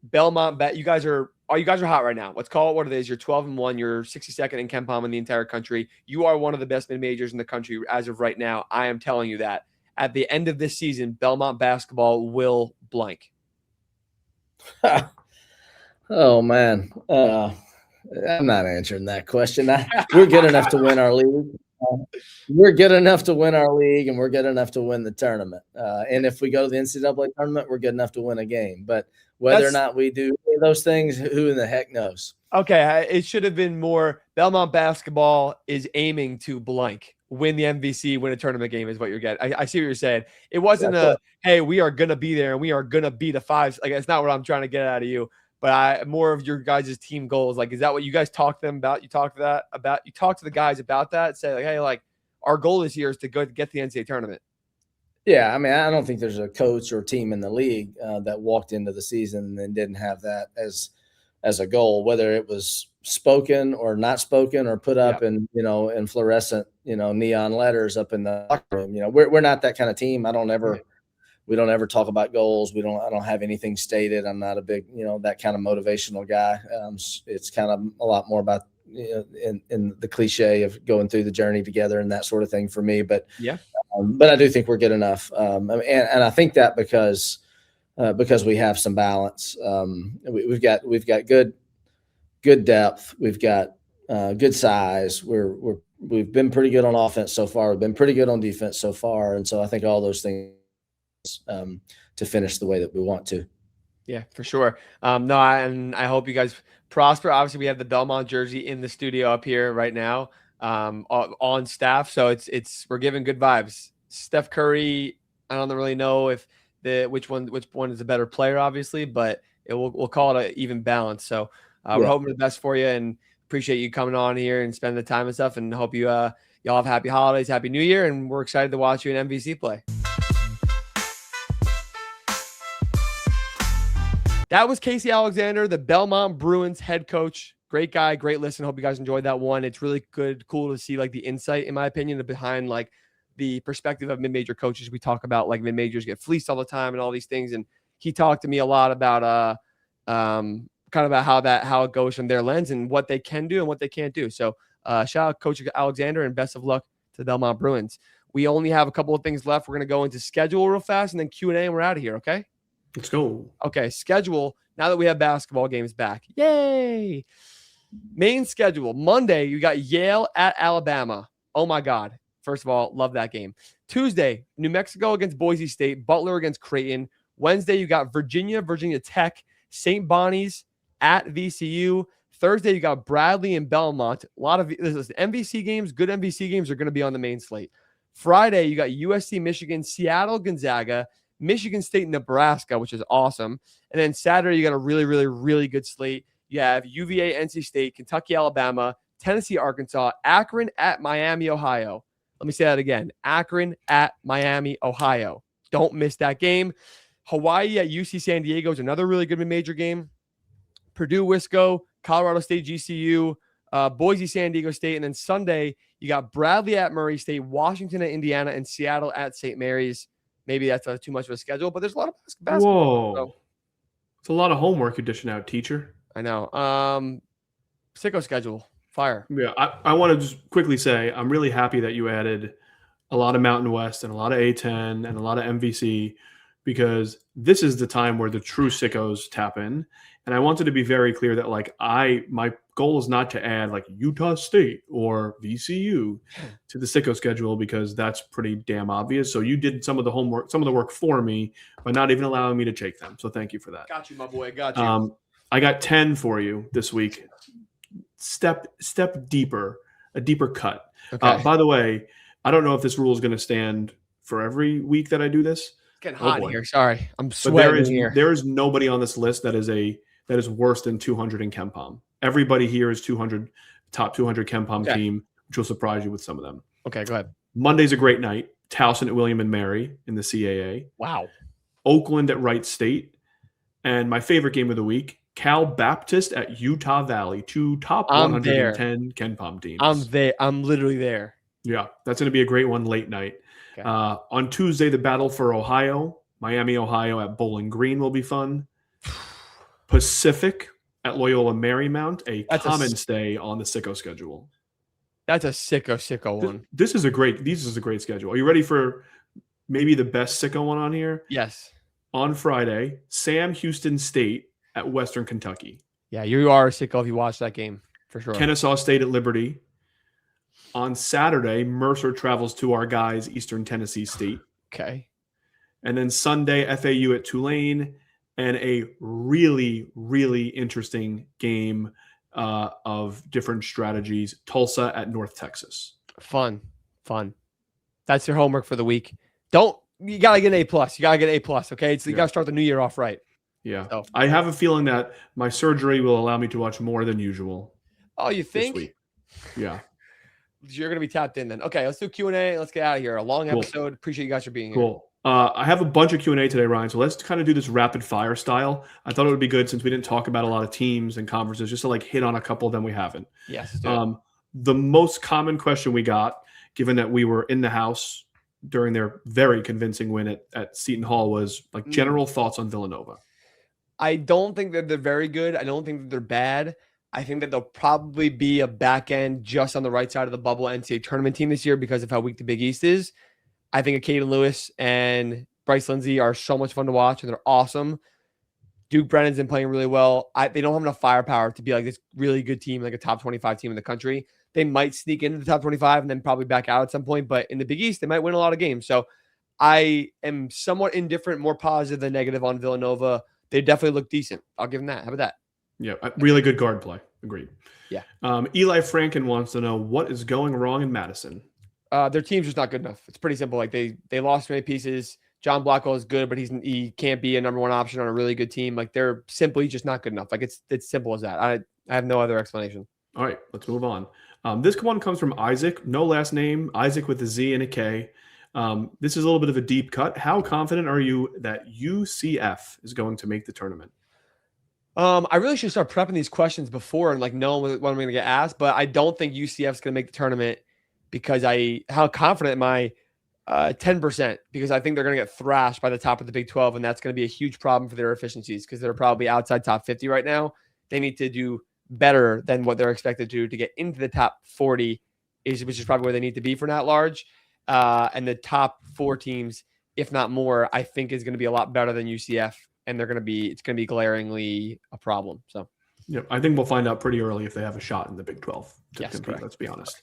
Belmont bet you guys are hot right now. Let's call it what it is. You're 12-1. You're 62nd in KenPom in the entire country. You are one of the best mid-majors in the country as of right now. I am telling you that. At the end of this season, Belmont basketball will blank. Oh man, I'm not answering that question. We're good enough to win our league. We're good enough to win our league, and we're good enough to win the tournament. And if we go to the NCAA tournament, we're good enough to win a game. But whether or not we do those things, who in the heck knows? Okay, it should have been more Belmont basketball is aiming to blank. Win the MVC, win a tournament game is what you're getting. I see what you're saying. It wasn't hey, we are going to be there and we are going to beat a five. Like, it's not what I'm trying to get out of you. But more of your guys' team goals. Like, is that what you guys talk to them about? You talk to the guys about that? Say, like, hey, like, our goal this year is to go get the NCAA tournament. Yeah, I mean, I don't think there's a coach or team in the league that walked into the season and didn't have that as a goal, whether it was spoken or not spoken or put up in fluorescent, neon letters up in the locker room. We're not that kind of team. We don't ever talk about goals. I don't have anything stated. I'm not a big, that kind of motivational guy. It's kind of a lot more about, in the cliche of going through the journey together and that sort of thing for me. But but I do think we're good enough. And I think that because we have some balance. We've got good depth. We've got good size. We've been pretty good on offense so far. We've been pretty good on defense so far. And so I think all those things to finish the way that we want to. Yeah, for sure. And I hope you guys prosper. Obviously, we have the Belmont jersey in the studio up here right now, on staff. So we're giving good vibes. Steph Curry, I don't really know if which one is a better player, obviously, but we'll call it an even balance. So we're hoping the best for you, and appreciate you coming on here and spending the time and stuff. And hope y'all have happy holidays, happy New Year, and we're excited to watch you in MVC play. That was Casey Alexander, the Belmont Bruins head coach. Great guy, great listen. Hope you guys enjoyed that one. It's really cool to see like the insight, in my opinion, behind like the perspective of mid-major coaches. We talk about like mid-majors get fleeced all the time and all these things. And he talked to me a lot about kind of about how it goes from their lens and what they can do and what they can't do. So shout out Coach Alexander, and best of luck to the Belmont Bruins. We only have a couple of things left. We're going to go into schedule real fast and then Q&A, and we're out of here, okay? Let's go. Okay, schedule. Now that we have basketball games back. Yay! Main schedule. Monday, you got Yale at Alabama. Oh, my God. First of all, love that game. Tuesday, New Mexico against Boise State. Butler against Creighton. Wednesday, you got Virginia Tech. St. Bonnie's at VCU. Thursday, you got Bradley and Belmont. A lot of MVC games, good MVC games are going to be on the main slate. Friday, you got USC Michigan, Seattle Gonzaga, Michigan State, Nebraska, which is awesome. And then Saturday, you got a really, really, really good slate. You have UVA, NC State, Kentucky, Alabama, Tennessee, Arkansas, Akron at Miami, Ohio. Let me say that again. Akron at Miami, Ohio. Don't miss that game. Hawaii at UC San Diego is another really good mid-major game. Purdue, Wisco, Colorado State, GCU, Boise, San Diego State. And then Sunday, you got Bradley at Murray State, Washington at Indiana, and Seattle at St. Mary's. Maybe that's too much of a schedule, but there's a lot of basketball. Whoa. So. It's a lot of homework you're dishing out, teacher. I know. Sicko schedule. Fire. Yeah, I want to just quickly say I'm really happy that you added a lot of Mountain West and a lot of A10 and a lot of MVC, because this is the time where the true sickos tap in. And I wanted to be very clear that my goal is not to add like Utah State or VCU to the sicko schedule, because that's pretty damn obvious. So you did some of the homework, some of the work for me, by not even allowing me to take them. So thank you for that. Got you, my boy. Got you. I got 10 for you this week. Step deeper, a deeper cut. Okay. By the way, I don't know if this rule is going to stand for every week that I do this. It's getting hot here. Sorry, I'm sweating here. There is nobody on this list that is worse than 200 in KenPom. Everybody here is 200, top 200 KenPom team, which will surprise you with some of them. Okay, go ahead. Monday's a great night. Towson at William and Mary in the CAA. Wow. Oakland at Wright State. And my favorite game of the week, Cal Baptist at Utah Valley. 2 top I'm 110 Ken Palm teams. I'm there. I'm literally there. Yeah, that's going to be a great one late night. Okay. On Tuesday, the battle for Ohio. Miami, Ohio at Bowling Green will be fun. Pacific at Loyola Marymount, That's common stay on the sicko schedule. That's a sicko one. This is a great schedule. Are you ready for maybe the best sicko one on here? Yes. On Friday, Sam Houston State at Western Kentucky. Yeah, you are a sicko if you watch that game, for sure. Kennesaw State at Liberty. On Saturday, Mercer travels to our guys, Eastern Tennessee State. Okay. And then Sunday, FAU at Tulane, and a really, really interesting game of different strategies, Tulsa at North Texas. Fun. That's your homework for the week. You got to get an A+. You got to get an A+, okay? You got to start the new year off right. Yeah. So. I have a feeling that my surgery will allow me to watch more than usual. Oh, you think? This week. Yeah. You're going to be tapped in then. Okay, let's do Q&A. Let's get out of here. A long episode. Appreciate you guys for being here. Cool. I have a bunch of Q&A today, Ryan, so let's kind of do this rapid fire style. I thought it would be good since we didn't talk about a lot of teams and conferences, just to like hit on a couple of them we haven't. Yes. The most common question we got, given that we were in the house during their very convincing win at Seton Hall, was like general thoughts on Villanova. I don't think that they're very good. I don't think that they're bad. I think that they'll probably be a back end just on the right side of the bubble NCAA tournament team this year because of how weak the Big East is. I think Caden Lewis and Bryce Lindsey are so much fun to watch, and they're awesome. Duke Brennan's been playing really well. They don't have enough firepower to be like this really good team, like a top 25 team in the country. They might sneak into the top 25 and then probably back out at some point, but in the Big East, they might win a lot of games. So I am somewhat indifferent, more positive than negative on Villanova. They definitely look decent. I'll give them that. How about that? Yeah, really good guard play. Agreed. Yeah. Eli Franken wants to know what is going wrong in Madison. Their team's just not good enough. It's pretty simple. Like they lost many pieces. John Blackwell is good, but he can't be a number one option on a really good team. Like they're simply just not good enough. Like it's simple as that. I have no other explanation. All right, let's move on. This one comes from Isaac, no last name, Isaac with a Z and a K. This is a little bit of a deep cut. How confident are you that UCF is going to make the tournament? I really should start prepping these questions before and like knowing what I'm going to get asked, but I don't think UCF is going to make the tournament because how confident am I? 10%, because I think they're going to get thrashed by the top of the Big 12, and that's going to be a huge problem for their efficiencies because they're probably outside top 50 right now. They need to do better than what they're expected to get into the top 40, which is probably where they need to be for not large. And the top 4 teams, if not more, I think is going to be a lot better than UCF, and it's going to be glaringly a problem. So. Yep, I think we'll find out pretty early if they have a shot in the Big 12 to compete, correct. Let's be honest.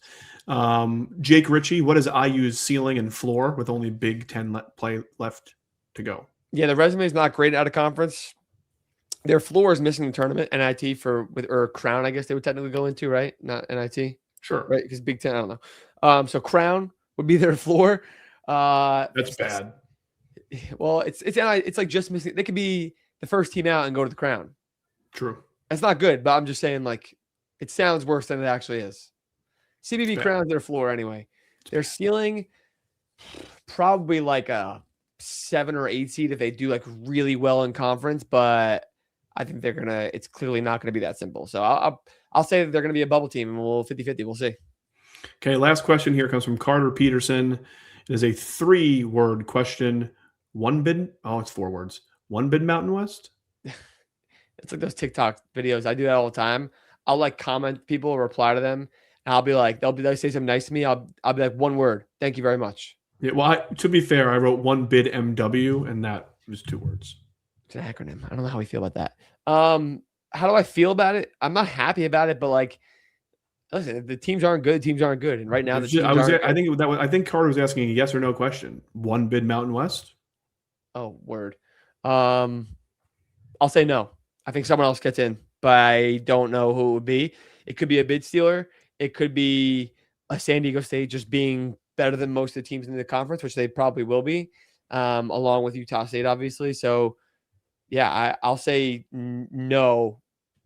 Jake Ritchie, what is IU's ceiling and floor with only Big 10 play left to go? Yeah, the resume is not great out of conference. Their floor is missing the tournament, NIT or Crown, I guess they would technically go into, right? Not NIT. Sure. Right, because Big 10, I don't know. So Crown would be their floor. That's bad. Well, it's like just missing. They could be the first team out and go to the Crown. True. That's not good, but I'm just saying, like, it sounds worse than it actually is. CBB Crown's their floor anyway. Their ceiling, probably like a 7 or 8 seed if they do like really well in conference, but I think it's clearly not going to be that simple. So I'll say that they're going to be a bubble team and we'll 50-50. We'll see. Okay, last question here comes from Carter Peterson. It is a 3-word question. It's 4 words. One bid Mountain West? It's like those TikTok videos. I do that all the time. I'll like comment people, reply to them, and I'll be like, they'll say something nice to me. I'll be like, 1 word. Thank you very much. Yeah, well, to be fair, I wrote 1 bid MW, and that was 2 words. It's an acronym. I don't know how we feel about that. How do I feel about it? I'm not happy about it, but like, listen, if the teams aren't good, and right now I think Carter was asking a yes or no question. 1 bid Mountain West? Oh, word. I'll say no. I think someone else gets in, but I don't know who it would be. It could be a bid stealer. It could be a San Diego State just being better than most of the teams in the conference, which they probably will be, along with Utah State, obviously. So, yeah, I'll say no,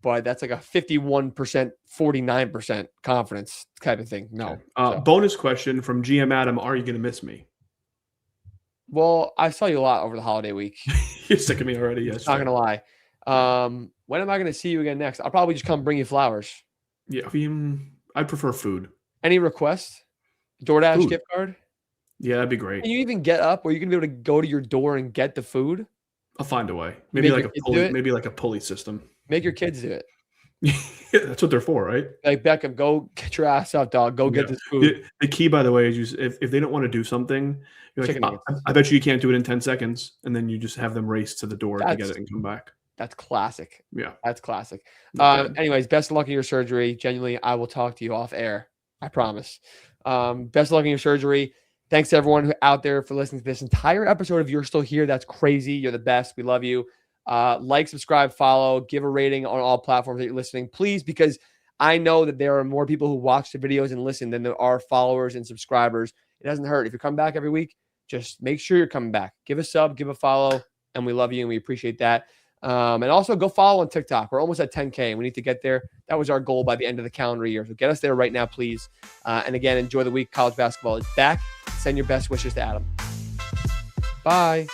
but that's like a 51%, 49% confidence type of thing. No. Okay. Bonus question from GM Adam: are you going to miss me? Well, I saw you a lot over the holiday week. You're sick of me already. Yes, Not gonna lie. When am I gonna see you again next? I'll probably just come bring you flowers. Yeah, I prefer food. Any requests? DoorDash Food. gift card? Yeah, that'd be great. Can you even get up where you can be able to go to your door and get the food? I'll find a way. Maybe like a pulley system. Make your kids do it. Yeah, that's what they're for, right? Like, Beckham, go get your ass up, dog. Go get this food. The key, by the way, is if they don't want to do something, you're like, I bet you can't do it in 10 seconds. And then you just have them race to the door to get it and come back. That's classic. Yeah. That's classic. Anyways, best of luck in your surgery. Genuinely, I will talk to you off air. I promise. Best of luck in your surgery. Thanks to everyone out there for listening to this entire episode. If you're still here, that's crazy. You're the best. We love you. Like, subscribe, follow, give a rating on all platforms that you're listening, please, because I know that there are more people who watch the videos and listen than there are followers and subscribers. It doesn't hurt. If you come back every week, just make sure you're coming back. Give a sub, give a follow, and we love you and we appreciate that. And also go follow on TikTok. We're almost at 10K and we need to get there. That was our goal by the end of the calendar year. So get us there right now, please. And again, enjoy the week. College basketball is back. Send your best wishes to Adam. Bye.